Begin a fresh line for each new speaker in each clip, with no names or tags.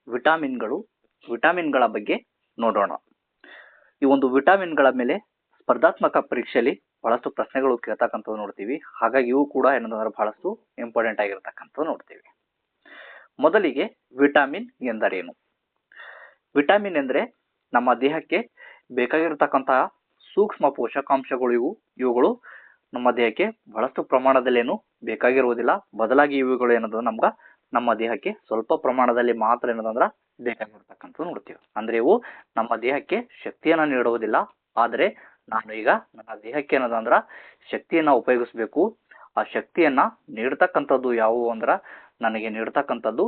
ವಿಟಾಮಿನ್ಗಳು ವಿಟಾಮಿನ್ಗಳ ಬಗ್ಗೆ ನೋಡೋಣ. ಈ ಒಂದು ವಿಟಾಮಿನ್ಗಳ ಮೇಲೆ ಸ್ಪರ್ಧಾತ್ಮಕ ಪರೀಕ್ಷೆಯಲ್ಲಿ ಬಹಳಷ್ಟು ಪ್ರಶ್ನೆಗಳು ಕೇಳ್ತಕ್ಕಂಥದ್ದು ನೋಡ್ತೀವಿ. ಹಾಗಾಗಿ ಇವು ಕೂಡ ಏನಂದ್ರೆ ಬಹಳಷ್ಟು ಇಂಪಾರ್ಟೆಂಟ್ ಆಗಿರ್ತಕ್ಕಂಥದ್ದು ನೋಡ್ತೀವಿ. ಮೊದಲಿಗೆ ವಿಟಾಮಿನ್ ಎಂದರೇನು? ವಿಟಾಮಿನ್ ಎಂದರೆ ನಮ್ಮ ದೇಹಕ್ಕೆ ಬೇಕಾಗಿರತಕ್ಕಂತಹ ಸೂಕ್ಷ್ಮ ಪೋಷಕಾಂಶಗಳು. ಇವುಗಳು ನಮ್ಮ ದೇಹಕ್ಕೆ ಬಹಳಷ್ಟು ಪ್ರಮಾಣದಲ್ಲಿ ಏನು ಬೇಕಾಗಿರುವುದಿಲ್ಲ. ಬದಲಾಗಿ ಇವುಗಳು ಏನದ ನಮ್ಮ ದೇಹಕ್ಕೆ ಸ್ವಲ್ಪ ಪ್ರಮಾಣದಲ್ಲಿ ಮಾತ್ರ ಏನದಂದ್ರ ಬೇಕಾಗಿರ್ತಕ್ಕಂಥದ್ದು ನೋಡ್ತೀವಿ. ಅಂದ್ರೆ ಇವು ನಮ್ಮ ದೇಹಕ್ಕೆ ಶಕ್ತಿಯನ್ನ ನೀಡುವುದಿಲ್ಲ. ಆದ್ರೆ ನಾನು ಈಗ ನನ್ನ ದೇಹಕ್ಕೆ ಏನದಂದ್ರ ಶಕ್ತಿಯನ್ನ ಉಪಯೋಗಿಸ್ಬೇಕು. ಆ ಶಕ್ತಿಯನ್ನ ನೀಡತಕ್ಕಂಥದ್ದು ಯಾವುವು ಅಂದ್ರ ನನಗೆ ನೀಡತಕ್ಕಂಥದ್ದು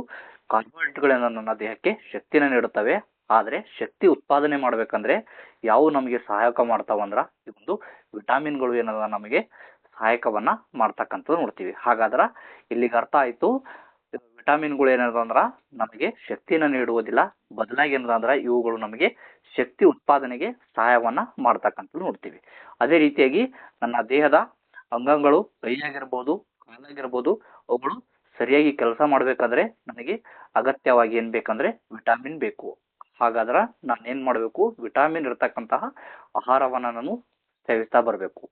ಕಾರ್ಬೋಹೈಡ್ರೇಟ್ಗಳನ್ನ ನನ್ನ ದೇಹಕ್ಕೆ ಶಕ್ತಿನ ನೀಡುತ್ತವೆ. ಆದ್ರೆ ಶಕ್ತಿ ಉತ್ಪಾದನೆ ಮಾಡ್ಬೇಕಂದ್ರೆ ಯಾವ ನಮಗೆ ಸಹಾಯಕ ಮಾಡ್ತಾವಂದ್ರ ಈ ಒಂದು ವಿಟಾಮಿನ್ಗಳು ಏನದ ನಮಗೆ ಸಹಾಯಕವನ್ನ ಮಾಡ್ತಕ್ಕಂಥದ್ದು ನೋಡ್ತೀವಿ. ಹಾಗಾದ್ರ ಇಲ್ಲಿಗೆ ಅರ್ಥ ಆಯ್ತು, ವಿಟಾಮಿನ್ಗಳು ಏನದಂದ್ರ ನಮಗೆ ಶಕ್ತಿನ ನೀಡುವುದಿಲ್ಲ. ಬದಲಾಗಿ ಏನದಂದ್ರ ಇವುಗಳು ನಮಗೆ ಶಕ್ತಿ ಉತ್ಪಾದನೆಗೆ ಸಹಾಯವನ್ನ ಮಾಡ್ತಕ್ಕಂಥದ್ದು ನೋಡ್ತೀವಿ. ಅದೇ ರೀತಿಯಾಗಿ ನನ್ನ ದೇಹದ ಅಂಗಗಳು, ಕೈಯಾಗಿರ್ಬೋದು, ಕಾಲಾಗಿರ್ಬೋದು, ಅವುಗಳು ಸರಿಯಾಗಿ ಕೆಲಸ ಮಾಡ್ಬೇಕಾದ್ರೆ ನನಗೆ ಅಗತ್ಯವಾಗಿ ಏನ್ ಬೇಕಂದ್ರೆ ವಿಟಾಮಿನ್ ಬೇಕು. ಹಾಗಾದ್ರ ನಾನು ಏನ್ ಮಾಡ್ಬೇಕು? ವಿಟಾಮಿನ್ ಇರತಕ್ಕಂತಹ ಆಹಾರವನ್ನ ನಾನು ಸೇವಿಸ್ತಾ ಬರಬೇಕು.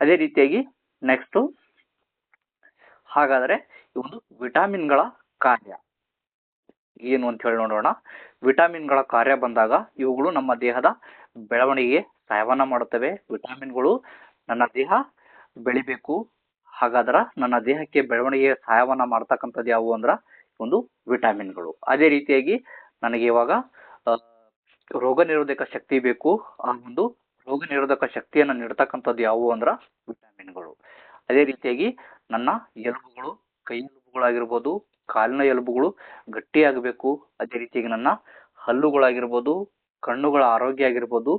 ಅದೇ ರೀತಿಯಾಗಿ ನೆಕ್ಸ್ಟ್, ಹಾಗಾದ್ರೆ ಈ ಒಂದು ವಿಟಾಮಿನ್ಗಳ ಕಾರ್ಯ ಏನು ಅಂತ ಹೇಳಿ ನೋಡೋಣ. ವಿಟಾಮಿನ್ಗಳ ಕಾರ್ಯ ಬಂದಾಗ ಇವುಗಳು ನಮ್ಮ ದೇಹದ ಬೆಳವಣಿಗೆಗೆ ಸಹಾಯವನ್ನ ಮಾಡುತ್ತವೆ. ವಿಟಾಮಿನ್ಗಳು ನನ್ನ ದೇಹ ಬೆಳಿಬೇಕು. ಹಾಗಾದ್ರ ನನ್ನ ದೇಹಕ್ಕೆ ಬೆಳವಣಿಗೆಗೆ ಸಹಾಯವನ್ನ ಮಾಡ್ತಕ್ಕಂಥದ್ದು ಯಾವುವು ಅಂದ್ರ ಒಂದು ವಿಟಾಮಿನ್ಗಳು. ಅದೇ ರೀತಿಯಾಗಿ ನನಗೆ ಇವಾಗ ರೋಗ ನಿರೋಧಕ ಶಕ್ತಿ ಬೇಕು. ಆ ಒಂದು ರೋಗ ನಿರೋಧಕ ಶಕ್ತಿಯನ್ನ ನೀಡತಕ್ಕಂಥದ್ದು ಯಾವುವು ಅಂದ್ರ ವಿಟಾಮಿನ್ಗಳು. ಅದೇ ರೀತಿಯಾಗಿ ನನ್ನ ಎಲುಬುಗಳು, ಕೈ ಎಲುಬುಗಳಾಗಿರ್ಬೋದು, ಕಾಲಿನ ಎಲುಬುಗಳು ಗಟ್ಟಿಯಾಗಬೇಕು. ಅದೇ ರೀತಿಯಾಗಿ ನನ್ನ ಹಲ್ಲುಗಳಾಗಿರ್ಬೋದು, ಕಣ್ಣುಗಳ ಆರೋಗ್ಯ ಆಗಿರ್ಬೋದು,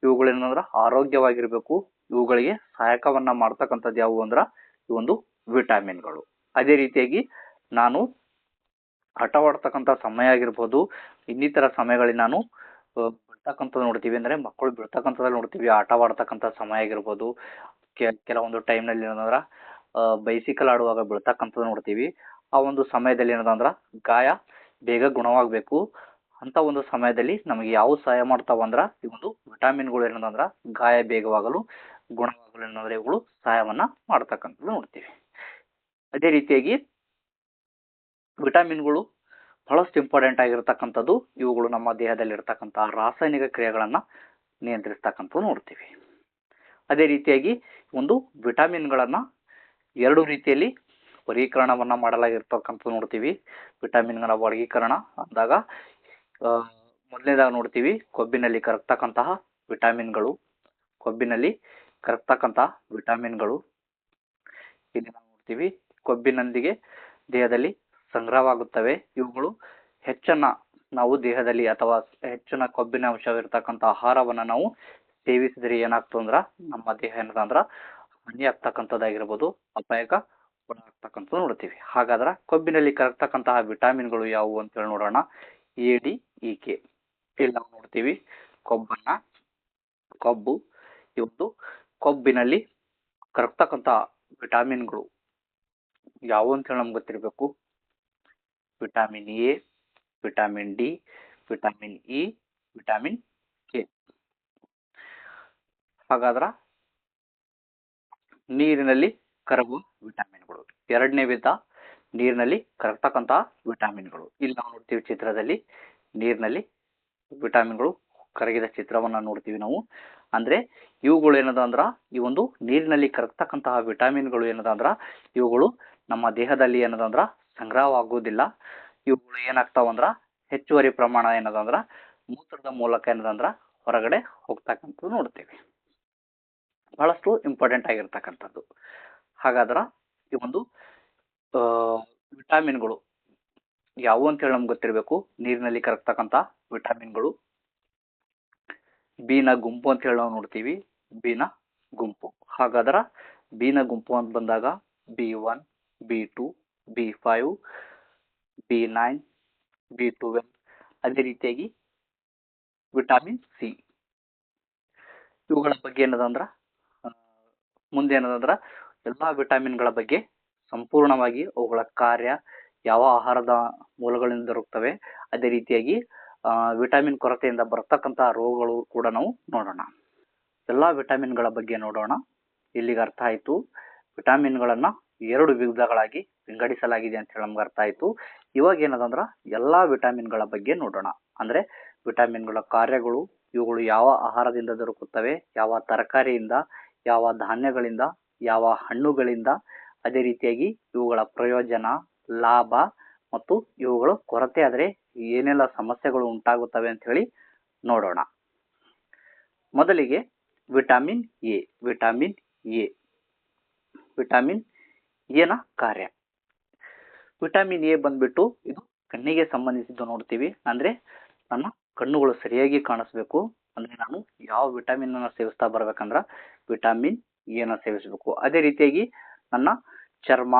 ಇವುಗಳೇನಂದ್ರ ಆರೋಗ್ಯವಾಗಿರ್ಬೇಕು. ಇವುಗಳಿಗೆ ಸಹಾಯಕವನ್ನ ಮಾಡ್ತಕ್ಕಂಥದ್ದು ಯಾವುವು ಅಂದ್ರ ಈ ಒಂದು ವಿಟಾಮಿನ್ಗಳು. ಅದೇ ರೀತಿಯಾಗಿ ನಾನು ಆಟವಾಡ್ತಕ್ಕಂಥ ಸಮಯ ಆಗಿರ್ಬೋದು, ಇನ್ನಿತರ ಸಮಯಗಳಲ್ಲಿ ನಾನು ಬಿಡ್ತಕ್ಕಂಥದ್ದು ನೋಡ್ತೀವಿ. ಅಂದ್ರೆ ಮಕ್ಕಳು ಬಿಡ್ತಕ್ಕಂಥದ್ದು ನೋಡ್ತೀವಿ. ಆಟವಾಡ್ತಕ್ಕಂಥ ಸಮಯ ಆಗಿರ್ಬೋದು, ಕೆಲವೊಂದು ಟೈಮ್ನಲ್ಲಿ ಏನಂದ್ರ ಬೈಸಿಕಲ್ ಆಡುವಾಗ ಬಿಡ್ತಕ್ಕಂಥದ್ದು ನೋಡ್ತೀವಿ. ಆ ಒಂದು ಸಮಯದಲ್ಲಿ ಏನದಂದ್ರ ಗಾಯ ಬೇಗ ಗುಣವಾಗಬೇಕು. ಅಂತ ಒಂದು ಸಮಯದಲ್ಲಿ ನಮಗೆ ಯಾವ ಸಹಾಯ ಮಾಡ್ತಾವಂದ್ರ ಈ ಒಂದು ವಿಟಾಮಿನ್ಗಳು ಏನದಂದ್ರ ಗಾಯ ಬೇಗವಾಗಲು, ಗುಣವಾಗಲು ಏನಂದ್ರೆ ಇವುಗಳು ಸಹಾಯವನ್ನ ಮಾಡ್ತಕ್ಕಂಥದ್ದು ನೋಡ್ತೀವಿ. ಅದೇ ರೀತಿಯಾಗಿ ವಿಟಾಮಿನ್ಗಳು ಬಹಳಷ್ಟು ಇಂಪಾರ್ಟೆಂಟ್ ಆಗಿರ್ತಕ್ಕಂಥದ್ದು. ಇವುಗಳು ನಮ್ಮ ದೇಹದಲ್ಲಿ ಇರ್ತಕ್ಕಂತಹ ರಾಸಾಯನಿಕ ಕ್ರಿಯೆಗಳನ್ನ ನಿಯಂತ್ರಿಸ್ತಕ್ಕಂಥದ್ದು ನೋಡ್ತೀವಿ. ಅದೇ ರೀತಿಯಾಗಿ ಒಂದು ವಿಟಾಮಿನ್ಗಳನ್ನ ಎರಡು ರೀತಿಯಲ್ಲಿ ವರ್ಗೀಕರಣವನ್ನ ಮಾಡಲಾಗಿರ್ತಕ್ಕಂಥದ್ದು ನೋಡ್ತೀವಿ. ವಿಟಾಮಿನ್ಗಳ ವರ್ಗೀಕರಣ ಅಂದಾಗ ಮೊದಲನೇದಾಗ ನೋಡ್ತೀವಿ ಕೊಬ್ಬಿನಲ್ಲಿ ಕರಗ್ತಕ್ಕಂತಹ ವಿಟಾಮಿನ್ಗಳು. ಕೊಬ್ಬಿನಲ್ಲಿ ಕರಗ್ತಕ್ಕಂತಹ ವಿಟಾಮಿನ್ಗಳು ಇಲ್ಲಿ ನಾವು ನೋಡ್ತೀವಿ ಕೊಬ್ಬಿನೊಂದಿಗೆ ದೇಹದಲ್ಲಿ ಸಂಗ್ರಹವಾಗುತ್ತವೆ. ಇವುಗಳು ಹೆಚ್ಚನ್ನ ನಾವು ದೇಹದಲ್ಲಿ ಅಥವಾ ಹೆಚ್ಚಿನ ಕೊಬ್ಬಿನ ಅಂಶವಿರ್ತಕ್ಕಂಥ ಆಹಾರವನ್ನ ನಾವು ಸೇವಿಸಿದ್ರೆ ಏನಾಗ್ತದೆ ಅಂದ್ರ ನಮ್ಮ ದೇಹ ಏನದಂದ್ರ ಹಾನಿ ಆಗ್ತಕ್ಕಂಥದ್ದಾಗಿರ್ಬೋದು, ಅಪಾಯಕ ಒಳಗಾಗ್ತಕ್ಕಂಥದ್ದು ನೋಡ್ತೀವಿ. ಹಾಗಾದ್ರ ಕೊಬ್ಬಿನಲ್ಲಿ ಕರಗ್ತಕ್ಕಂತಹ ವಿಟಾಮಿನ್ಗಳು ಯಾವುವು ಅಂತ ಹೇಳಿ ನೋಡೋಣ. ADEK ಇಲ್ಲಿ ನಾವು ನೋಡ್ತೀವಿ ಕೊಬ್ಬು. ಈ ಒಂದು ಕೊಬ್ಬಿನಲ್ಲಿ ಕರಗ್ತಕ್ಕಂತ ವಿಟಾಮಿನ್ಗಳು ಯಾವುವು ಅಂತ ಹೇಳಿ ನಮ್ಗೆ ಗೊತ್ತಿರಬೇಕು. Vitamin A, vitamin D, vitamin E, vitamin K. ಹಾಗಾದ್ರ ನೀರಿನಲ್ಲಿ ಕರಗುವ ವಿಟಾಮಿನ್ಗಳು ಎರಡನೇ ವಿಧ, ನೀರಿನಲ್ಲಿ ಕರಗ್ತಕ್ಕಂತ ವಿಟಾಮಿನ್ಗಳು. ಇಲ್ಲಿ ನಾವು ನೋಡ್ತೀವಿ ಚಿತ್ರದಲ್ಲಿ ನೀರಿನಲ್ಲಿ ವಿಟಾಮಿನ್ಗಳು ಕರಗಿದ ಚಿತ್ರವನ್ನ ನೋಡ್ತೀವಿ ನಾವು. ಅಂದ್ರೆ ಇವುಗಳು ಏನದ ಅಂದ್ರ ಈ ಒಂದು ನೀರಿನಲ್ಲಿ ಕರಗ್ತಕ್ಕಂತಹ ವಿಟಾಮಿನ್ಗಳು ಏನದ ಅಂದ್ರ ಇವುಗಳು ನಮ್ಮ ದೇಹದಲ್ಲಿ ಏನದಂದ್ರ ಸಂಗ್ರಹವಾಗುವುದಿಲ್ಲ. ಇವುಗಳು ಏನಾಗ್ತಾವಂದ್ರ ಹೆಚ್ಚುವರಿ ಪ್ರಮಾಣ ಏನದಂದ್ರ ಮೂತ್ರದ ಮೂಲಕ ಏನದಂದ್ರ ಹೊರಗಡೆ ಹೋಗ್ತಕ್ಕಂಥದ್ದು ನೋಡ್ತೀವಿ. ಬಹಳಷ್ಟು ಇಂಪಾರ್ಟೆಂಟ್ ಆಗಿರ್ತಕ್ಕಂಥದ್ದು. ಹಾಗಾದ್ರ ಈ ಒಂದು ವಿಟಾಮಿನ್ಗಳು ಯಾವುವು ಅಂತ ಹೇಳಿ ನಮ್ಗೆ ಗೊತ್ತಿರಬೇಕು. ನೀರಿನಲ್ಲಿ ಕರಗ್ತಕ್ಕಂತ ವಿಟಾಮಿನ್ಗಳು ಬಿನ ಗುಂಪು ಅಂತ ಹೇಳಿ ನಾವು ನೋಡ್ತೀವಿ. ಬಿನ ಗುಂಪು. ಹಾಗಾದ್ರ ಬಿನ ಗುಂಪು ಅಂತ ಬಂದಾಗ B1, B2, B5, B9, B12. ಅದೇ ರೀತಿಯಾಗಿ ವಿಟಾಮಿನ್ C ಇವುಗಳ ಬಗ್ಗೆ ಏನದಂದ್ರ ಮುಂದೆ ಏನದಂದ್ರ ಎಲ್ಲಾ ವಿಟಾಮಿನ್ಗಳ ಬಗ್ಗೆ ಸಂಪೂರ್ಣವಾಗಿ ಅವುಗಳ ಕಾರ್ಯ, ಯಾವ ಆಹಾರದ ಮೂಲಗಳಿಂದ ದೊರಕ್ತವೆ, ಅದೇ ರೀತಿಯಾಗಿ ವಿಟಮಿನ್ ಕೊರತೆಯಿಂದ ಬರ್ತಕ್ಕಂತಹ ರೋಗಗಳು ಕೂಡ ನಾವು ನೋಡೋಣ. ಎಲ್ಲ ವಿಟಮಿನ್ಗಳ ಬಗ್ಗೆ ನೋಡೋಣ. ಇಲ್ಲಿಗೆ ಅರ್ಥ ಆಯಿತು. ವಿಟಮಿನ್ಗಳನ್ನ 2 ವಿಧಗಳಾಗಿ ವಿಂಗಡಿಸಲಾಗಿದೆ ಅಂತ ಹೇಳಿ ನಮ್ಗೆ ಅರ್ಥ ಆಯಿತು. ಇವಾಗ ಏನದಂದ್ರೆ ಎಲ್ಲ ವಿಟಮಿನ್ಗಳ ಬಗ್ಗೆ ನೋಡೋಣ. ಅಂದ್ರೆ ವಿಟಮಿನ್ಗಳ ಕಾರ್ಯಗಳು, ಇವುಗಳು ಯಾವ ಆಹಾರದಿಂದ ದೊರಕುತ್ತವೆ, ಯಾವ ತರಕಾರಿಯಿಂದ, ಯಾವ ಧಾನ್ಯಗಳಿಂದ, ಯಾವ ಹಣ್ಣುಗಳಿಂದ, ಅದೇ ರೀತಿಯಾಗಿ ಇವುಗಳ ಪ್ರಯೋಜನ, ಲಾಭ ಮತ್ತು ಇವುಗಳು ಕೊರತೆ ಆದರೆ ಏನೆಲ್ಲ ಸಮಸ್ಯೆಗಳು ಉಂಟಾಗುತ್ತವೆ ಅಂತ ಹೇಳಿ ನೋಡೋಣ. ಮೊದಲಿಗೆ vitamin A. Vitamin A. Vitamin ಎನ ಕಾರ್ಯ. ವಿಟಮಿನ್ ಎ ಬಂದ್ಬಿಟ್ಟು ಇದು ಕಣ್ಣಿಗೆ ಸಂಬಂಧಿಸಿದ್ದು ನೋಡ್ತೀವಿ. ಅಂದ್ರೆ ನನ್ನ ಕಣ್ಣುಗಳು ಸರಿಯಾಗಿ ಕಾಣಿಸ್ಬೇಕು ಅಂದ್ರೆ ನಾನು ಯಾವ ವಿಟಮಿನ್ ಅನ್ನ ಸೇವಿಸ್ತಾ ಬರ್ಬೇಕಂದ್ರ ವಿಟಮಿನ್ ಎನ ಸೇವಿಸಬೇಕು. ಅದೇ ರೀತಿಯಾಗಿ ನನ್ನ ಚರ್ಮ,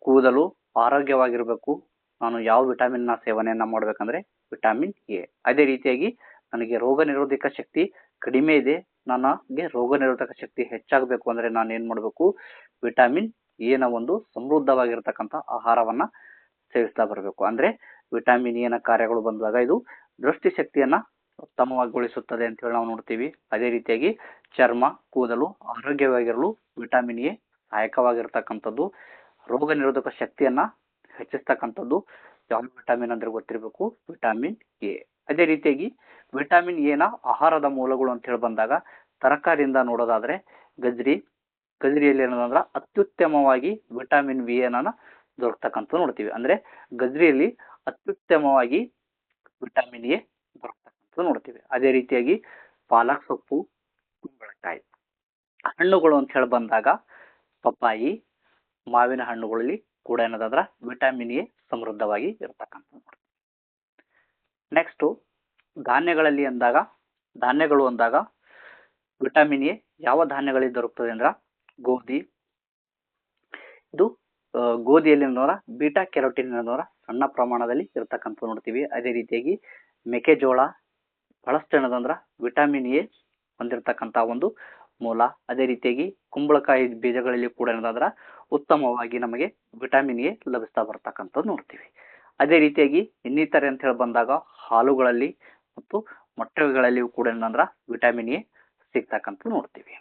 ಕೂದಲು ಆರೋಗ್ಯವಾಗಿರ್ಬೇಕು. ನಾನು ಯಾವ ವಿಟಮಿನ್ ನ ಸೇವನೆಯನ್ನ ಮಾಡ್ಬೇಕಂದ್ರೆ ವಿಟಮಿನ್ ಎ. ಅದೇ ರೀತಿಯಾಗಿ ನನಗೆ ರೋಗ ನಿರೋಧಕ ಶಕ್ತಿ ಕಡಿಮೆ ಇದೆ, ನನಗೆ ರೋಗ ನಿರೋಧಕ ಶಕ್ತಿ ಹೆಚ್ಚಾಗಬೇಕು ಅಂದ್ರೆ ನಾನು ಏನ್ ಮಾಡ್ಬೇಕು, ವಿಟಮಿನ್ ಎನ ಒಂದು ಸಮೃದ್ಧವಾಗಿರ್ತಕ್ಕಂಥ ಆಹಾರವನ್ನ ಸೇವಿಸ್ತಾ ಬರಬೇಕು. ಅಂದ್ರೆ ವಿಟಮಿನ್ ಎನ ಕಾರ್ಯಗಳು ಬಂದಾಗ ಇದು ದೃಷ್ಟಿ ಶಕ್ತಿಯನ್ನ ಉತ್ತಮವಾಗಿಗೊಳಿಸುತ್ತದೆ ಅಂತ ಹೇಳಿ ನಾವು ನೋಡ್ತೀವಿ. ಅದೇ ರೀತಿಯಾಗಿ ಚರ್ಮ, ಕೂದಲು ಆರೋಗ್ಯವಾಗಿರಲು ವಿಟಮಿನ್ ಎ ಸಹಾಯಕವಾಗಿರ್ತಕ್ಕಂಥದ್ದು. ರೋಗ ನಿರೋಧಕ ಶಕ್ತಿಯನ್ನ ಹೆಚ್ಚಿಸ್ತಕ್ಕಂಥದ್ದು ಯಾವ ವಿಟಮಿನ್ ಅಂದ್ರೆ ಗೊತ್ತಿರಬೇಕು, ವಿಟಮಿನ್ ಎ. ಅದೇ ರೀತಿಯಾಗಿ ವಿಟಮಿನ್ ಎನ ಆಹಾರದ ಮೂಲಗಳು ಅಂತ ಹೇಳಿ ಬಂದಾಗ ತರಕಾರಿಯಿಂದ ನೋಡೋದಾದ್ರೆ ಗಜ್ರಿಯಲ್ಲಿ ಏನಂದ್ರ ಅತ್ಯುತ್ತಮವಾಗಿ ವಿಟಮಿನ್ ವಿ ಅನ್ನ ದೊರಕತಕ್ಕಂಥ ನೋಡ್ತೀವಿ. ಅಂದ್ರೆ ಗಜ್ರಿಯಲ್ಲಿ ಅತ್ಯುತ್ತಮವಾಗಿ ವಿಟಮಿನ್ ಎ ದೊರಕತಕ್ಕಂಥ ನೋಡ್ತೀವಿ. ಅದೇ ರೀತಿಯಾಗಿ ಪಾಲಕ್ ಸೊಪ್ಪು, ಕುಂಬಳಕಾಯಿ. ಹಣ್ಣುಗಳು ಅಂತ ಹೇಳಿ ಬಂದಾಗ ಪಪ್ಪಾಯಿ, ಮಾವಿನ ಹಣ್ಣುಗಳಲ್ಲಿ ಕೂಡ ಏನದಂದ್ರ ವಿಟಮಿನ್ ಎ ಸಮೃದ್ಧವಾಗಿ ಇರತಕ್ಕಂಥ ನೋಡ್ತೀವಿ. ನೆಕ್ಸ್ಟ್ ಧಾನ್ಯಗಳಲ್ಲಿ ಧಾನ್ಯಗಳು ಅಂದಾಗ ವಿಟಮಿನ್ ಎ ಯಾವ ಧಾನ್ಯಗಳಲ್ಲಿ ದೊರಕುತ್ತದೆ ಅಂದ್ರ ಗೋಧಿ. ಇದು ಗೋಧಿಯಲ್ಲಿ ಬೀಟಾ ಕೆರೋಟಿನ್ ಸಣ್ಣ ಪ್ರಮಾಣದಲ್ಲಿ ಇರತಕ್ಕಂಥ ನೋಡ್ತೀವಿ. ಅದೇ ರೀತಿಯಾಗಿ ಮೆಕ್ಕೆಜೋಳ ಬಹಳಷ್ಟು ಏನದಂದ್ರ ವಿಟಮಿನ್ ಎ ಹೊಂದಿರತಕ್ಕಂತ ಒಂದು ಮೂಲ. ಅದೇ ರೀತಿಯಾಗಿ ಕುಂಬಳಕಾಯಿ ಬೀಜಗಳಲ್ಲಿ ಕೂಡ ಏನದಂದ್ರ ಉತ್ತಮವಾಗಿ ನಮಗೆ ವಿಟಮಿನ್ ಎ ಲಭಿಸ್ತಾ ಬರ್ತಕ್ಕಂಥದ್ದು ನೋಡ್ತೀವಿ. ಅದೇ ರೀತಿಯಾಗಿ ಇನ್ನಿತರೆ ಅಂತ ಹೇಳಿ ಬಂದಾಗ ಹಾಲುಗಳಲ್ಲಿ ಮತ್ತು ಮೊಟ್ಟೆಗಳಲ್ಲಿ ಕೂಡ ಏನಂದ್ರ ವಿಟಮಿನ್ ಎ ಸಿಗ್ತಕ್ಕಂಥ ನೋಡ್ತೀವಿ.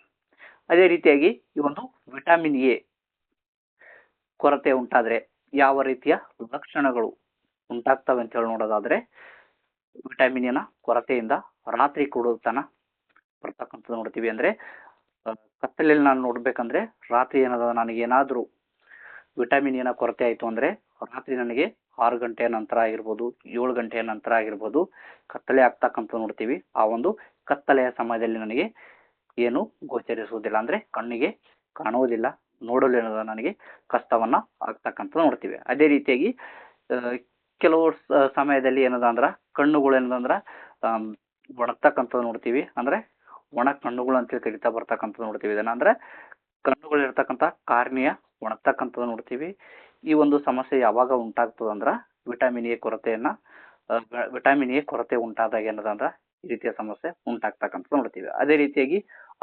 ಅದೇ ರೀತಿಯಾಗಿ ಈ ಒಂದು ವಿಟಮಿನ್ ಎ ಕೊರತೆ ಉಂಟಾದ್ರೆ ಯಾವ ರೀತಿಯ ಲಕ್ಷಣಗಳು ಉಂಟಾಗ್ತವೆ ಅಂತ ಹೇಳಿ ನೋಡೋದಾದ್ರೆ ವಿಟಮಿನ್ ಎನ ಕೊರತೆಯಿಂದ ರಾತ್ರಿ ಕೂಡತನ ಬರ್ತಕ್ಕಂಥದ್ದು ನೋಡ್ತೀವಿ. ಅಂದ್ರೆ ಕತ್ತಲೆಯಲ್ಲಿ ನಾನು ನೋಡ್ಬೇಕಂದ್ರೆ ರಾತ್ರಿ ನನಗೆ ಏನಾದ್ರೂ ವಿಟಮಿನ್ ಎನ ಕೊರತೆ ಆಯ್ತು ಅಂದ್ರೆ ರಾತ್ರಿ ನನಗೆ 6 ಗಂಟೆಯ ನಂತರ ಆಗಿರ್ಬೋದು, 7 ಗಂಟೆಯ ನಂತರ ಆಗಿರ್ಬೋದು ಕತ್ತಲೆ ಆಗ್ತಕ್ಕಂಥ ನೋಡ್ತೀವಿ. ಆ ಒಂದು ಕತ್ತಲೆಯ ಸಮಯದಲ್ಲಿ ನನಗೆ ಏನು ಗೋಚರಿಸುವುದಿಲ್ಲ, ಅಂದ್ರೆ ಕಣ್ಣಿಗೆ ಕಾಣುವುದಿಲ್ಲ, ನೋಡಲು ಏನದ ನನಗೆ ಕಷ್ಟವನ್ನ ಆಗ್ತಕ್ಕಂಥ ನೋಡ್ತೀವಿ. ಅದೇ ರೀತಿಯಾಗಿ ಕೆಲವು ಸಮಯದಲ್ಲಿ ಏನದ ಅಂದ್ರ ಕಣ್ಣುಗಳು ಏನದಂದ್ರ ಒಣಗ್ತಕ್ಕಂಥದ್ದು ನೋಡ್ತೀವಿ. ಅಂದ್ರೆ ಒಣ ಕಣ್ಣುಗಳು ಅಂತೇಳಿ ಕರಿತಾ ಬರ್ತಕ್ಕಂಥದ್ದು ನೋಡ್ತೀವಿ. ಇದನ್ನ ಅಂದ್ರೆ ಕಣ್ಣುಗಳು ಇರ್ತಕ್ಕಂಥ ಕಾರ್ನಿಯ ಒಣಗ್ತಕ್ಕಂಥದ್ದು ನೋಡ್ತೀವಿ. ಈ ಒಂದು ಸಮಸ್ಯೆ ಯಾವಾಗ ಉಂಟಾಗ್ತದಂದ್ರ ವಿಟಮಿನ್ ಎ ಕೊರತೆ ಉಂಟಾದಾಗ ಏನದಂದ್ರ ಈ ರೀತಿಯ ಸಮಸ್ಯೆ ಉಂಟಾಗ್ತಕ್ಕಂಥದ್ದು ನೋಡ್ತೀವಿ. ಅದೇ ರೀತಿಯಾಗಿ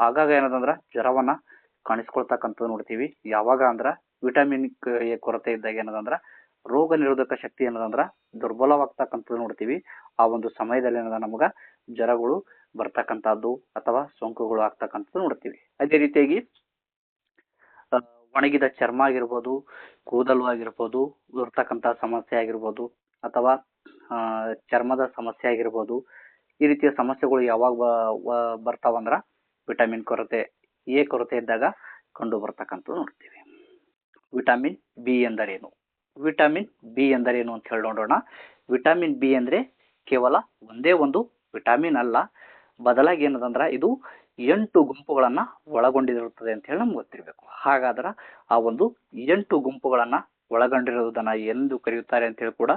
ಆಗಾಗ ಏನದಂದ್ರ ಜ್ವರವನ್ನ ಕಾಣಿಸ್ಕೊಳ್ತಕ್ಕಂಥದ್ದು ನೋಡ್ತೀವಿ. ಯಾವಾಗ ಅಂದ್ರ ವಿಟಮಿನ್ ಎ ಕೊರತೆ ಇದ್ದಾಗ ಏನದಂದ್ರ ರೋಗ ನಿರೋಧಕ ಶಕ್ತಿ ಏನದಂದ್ರ ದುರ್ಬಲವಾಗ್ತಕ್ಕಂಥದ್ದು ನೋಡ್ತೀವಿ. ಆ ಒಂದು ಸಮಯದಲ್ಲಿ ಏನದ ನಮಗ ಜ್ವರಗಳು ಬರ್ತಕ್ಕಂಥದ್ದು ಅಥವಾ ಸೋಂಕುಗಳು ಆಗ್ತಕ್ಕಂಥದ್ದು ನೋಡ್ತೀವಿ. ಅದೇ ರೀತಿಯಾಗಿ ಒಣಗಿದ ಚರ್ಮ ಆಗಿರ್ಬೋದು, ಕೂದಲು ಆಗಿರ್ಬೋದು, ಇರ್ತಕ್ಕಂಥ ಸಮಸ್ಯೆ ಆಗಿರ್ಬೋದು ಅಥವಾ ಚರ್ಮದ ಸಮಸ್ಯೆ ಆಗಿರ್ಬೋದು, ಈ ರೀತಿಯ ಸಮಸ್ಯೆಗಳು ಯಾವಾಗ ಬರ್ತಾವಂದ್ರ ವಿಟಮಿನ್ ಎ ಕೊರತೆ ಇದ್ದಾಗ ಕಂಡು ಬರ್ತಕ್ಕಂಥದ್ದು ನೋಡ್ತೀವಿ. ವಿಟಮಿನ್ ಬಿ ಎಂದರೇನು? ವಿಟಮಿನ್ ಬಿ ಎಂದರೇನು ಅಂತ ಹೇಳಿ ನೋಡೋಣ. ವಿಟಮಿನ್ ಬಿ ಅಂದ್ರೆ ಕೇವಲ ಒಂದೇ ಒಂದು ವಿಟಮಿನ್ ಅಲ್ಲ, ಬದಲಾಗಿ ಏನದಂದ್ರ ಇದು 8 ಗುಂಪುಗಳನ್ನ ಒಳಗೊಂಡಿರುತ್ತದೆ ಅಂತ ಹೇಳಿ ನಮ್ಗೆ ಗೊತ್ತಿರಬೇಕು. ಹಾಗಾದ್ರ ಆ ಒಂದು 8 ಗುಂಪುಗಳನ್ನ ಒಳಗೊಂಡಿರುವುದನ್ನ ಎಂದು ಕರೆಯುತ್ತಾರೆ ಅಂತ ಹೇಳಿ ಕೂಡ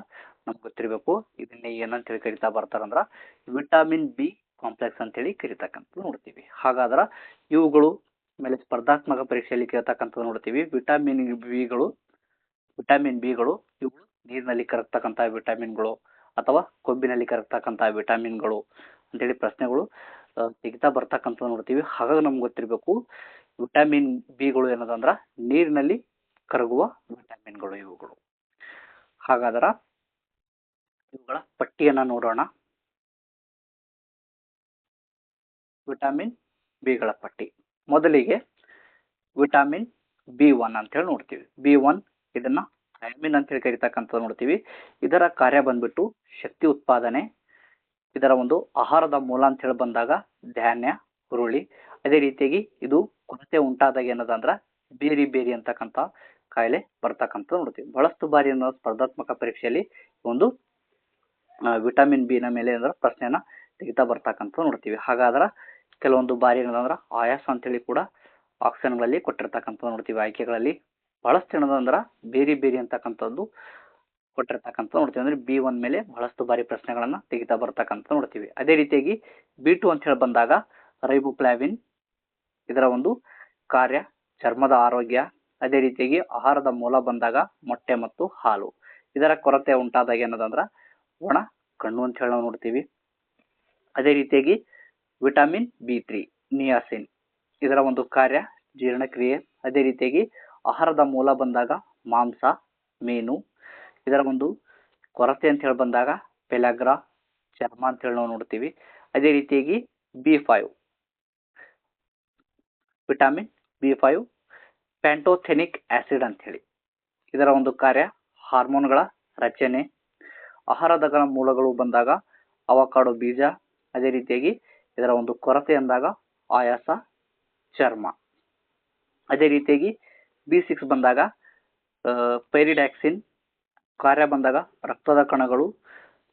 ನಮ್ಗೆ ಗೊತ್ತಿರಬೇಕು. ಇದನ್ನೇ ಏನಂತ ಹೇಳಿ ಕರಿತಾ ಬರ್ತಾರಂದ್ರ ವಿಟಮಿನ್ ಬಿ ಕಾಂಪ್ಲೆಕ್ಸ್ ಅಂತ ಹೇಳಿ ಕರಿತಕ್ಕಂಥ ನೋಡ್ತೀವಿ. ಹಾಗಾದ್ರ ಇವುಗಳು ಮೇಲೆ ಸ್ಪರ್ಧಾತ್ಮಕ ಪರೀಕ್ಷೆಯಲ್ಲಿ ಕೇಳ್ತಕ್ಕಂಥ ನೋಡ್ತೀವಿ. ವಿಟಮಿನ್ ಬಿಗಳು ಇವುಗಳು ನೀರಿನಲ್ಲಿ ಕರಗ್ತಕ್ಕಂಥ ವಿಟಮಿನ್ಗಳು ಅಥವಾ ಕೊಬ್ಬಿನಲ್ಲಿ ಕರಗ್ತಕ್ಕಂಥ ವಿಟಮಿನ್ಗಳು ಅಂತೇಳಿ ಪ್ರಶ್ನೆಗಳು ತೆಗಿತಾ ಬರ್ತಕ್ಕಂಥ ನೋಡ್ತೀವಿ. ಹಾಗಾಗಿ ನಮ್ಗೆ ಗೊತ್ತಿರಬೇಕು ವಿಟಮಿನ್ ಬಿಗಳು ಏನದಂದ್ರ ನೀರಿನಲ್ಲಿ ಕರಗುವ ವಿಟಮಿನ್ಗಳು ಇವುಗಳು. ಹಾಗಾದ್ರ ಇವುಗಳ ಪಟ್ಟಿಯನ್ನು ನೋಡೋಣ. ವಿಟಮಿನ್ ಬಿಗಳ ಪಟ್ಟಿ. ಮೊದಲಿಗೆ ವಿಟಮಿನ್ B1 ಅಂತ ಹೇಳಿ ನೋಡ್ತೀವಿ. B1 ಇದನ್ನ ಥಯಾಮಿನ್ ಅಂತ ಹೇಳಿ ಕರಿತಕ್ಕಂಥದ್ದು ನೋಡ್ತೀವಿ. ಇದರ ಕಾರ್ಯ ಬಂದ್ಬಿಟ್ಟು ಶಕ್ತಿ ಉತ್ಪಾದನೆ. ಇದರ ಒಂದು ಆಹಾರದ ಮೂಲ ಅಂತ ಹೇಳಿ ಬಂದಾಗ ಧಾನ್ಯ, ಹುರುಳಿ. ಅದೇ ರೀತಿಯಾಗಿ ಇದು ಕೊರತೆ ಉಂಟಾದಾಗ ಏನದಂದ್ರ ಬೇರಿ ಬೇರಿ ಅಂತಕ್ಕಂಥ ಕಾಯಿಲೆ ಬರ್ತಕ್ಕಂಥದ್ದು ನೋಡ್ತೀವಿ. ಬಹಳಷ್ಟು ಬಾರಿ ಸ್ಪರ್ಧಾತ್ಮಕ ಪರೀಕ್ಷೆಯಲ್ಲಿ ಒಂದು ವಿಟಮಿನ್ ಬಿ ನ ಮೇಲೆ ಏನಾದ್ರ ಪ್ರಶ್ನೆಯನ್ನ ತೆಗಿತಾ ಬರ್ತಕ್ಕಂಥ ನೋಡ್ತೀವಿ. ಹಾಗಾದ್ರ ಕೆಲವೊಂದು ಬಾರಿ ಏನದಂದ್ರ ಆಯಾಸ ಅಂತೇಳಿ ಕೂಡ ಆಪ್ಷನ್ಗಳಲ್ಲಿ ಕೊಟ್ಟಿರ್ತಕ್ಕಂಥದ್ದು ನೋಡ್ತೀವಿ. ಆಯ್ಕೆಗಳಲ್ಲಿ ಬಹಳಷ್ಟು ಏನದಂದ್ರ ಬೇರಿ ಬೇರಿ ಅಂತಕ್ಕಂಥದ್ದು ಕೊಟ್ಟಿರ್ತಕ್ಕಂಥ ನೋಡ್ತೀವಿ. ಅಂದ್ರೆ B1 ಮೇಲೆ ಬಹಳಷ್ಟು ಬಾರಿ ಪ್ರಶ್ನೆಗಳನ್ನ ತೆಗಿತಾ ಬರ್ತಕ್ಕಂಥ ನೋಡ್ತೀವಿ. ಅದೇ ರೀತಿಯಾಗಿ B2 ಅಂತ ಹೇಳಿ ಬಂದಾಗ ರೈಬೋಫ್ಲಾವಿನ್. ಇದರ ಒಂದು ಕಾರ್ಯ ಚರ್ಮದ ಆರೋಗ್ಯ. ಅದೇ ರೀತಿಯಾಗಿ ಆಹಾರದ ಮೂಲ ಬಂದಾಗ ಮೊಟ್ಟೆ ಮತ್ತು ಹಾಲು. ಇದರ ಕೊರತೆ ಉಂಟಾದಾಗ ಏನದಂದ್ರ ಒಣ ಕಣ್ಣು ಅಂತ ಹೇಳಿ ನಾವು ನೋಡ್ತೀವಿ. ಅದೇ ರೀತಿಯಾಗಿ ವಿಟಮಿನ್ B3 ನಿಯಾಸಿನ್. ಇದರ ಒಂದು ಕಾರ್ಯ ಜೀರ್ಣಕ್ರಿಯೆ. ಅದೇ ರೀತಿಯಾಗಿ ಆಹಾರದ ಮೂಲ ಬಂದಾಗ ಮಾಂಸ, ಮೀನು. ಇದರ ಒಂದು ಕೊರತೆ ಅಂತ ಹೇಳಿ ಬಂದಾಗ ಪೆಲಾಗ್ರಾ, ಚರ್ಮ ಅಂತ ಹೇಳಿ ನಾವು ನೋಡ್ತೀವಿ. ಅದೇ ರೀತಿಯಾಗಿ B5 ವಿಟಮಿನ್ B5 ಪ್ಯಾಂಟೋಥೆನಿಕ್ ಆಸಿಡ್ ಅಂತ ಹೇಳಿ. ಇದರ ಒಂದು ಕಾರ್ಯ ಹಾರ್ಮೋನ್ಗಳ ರಚನೆ. ಆಹಾರದ ಮೂಲಗಳು ಬಂದಾಗ ಅವಕಾಡೋ ಬೀಜ. ಅದೇ ರೀತಿಯಾಗಿ ಇದರ ಒಂದು ಕೊರತೆ ಅಂದಾಗ ಆಯಾಸ, ಚರ್ಮ. ಅದೇ ರೀತಿಯಾಗಿ B6 ಬಂದಾಗ ಪೈರಿಡಾಕ್ಸಿನ್. ಕಾರ್ಯ ಬಂದಾಗ ರಕ್ತದ ಕಣಗಳು.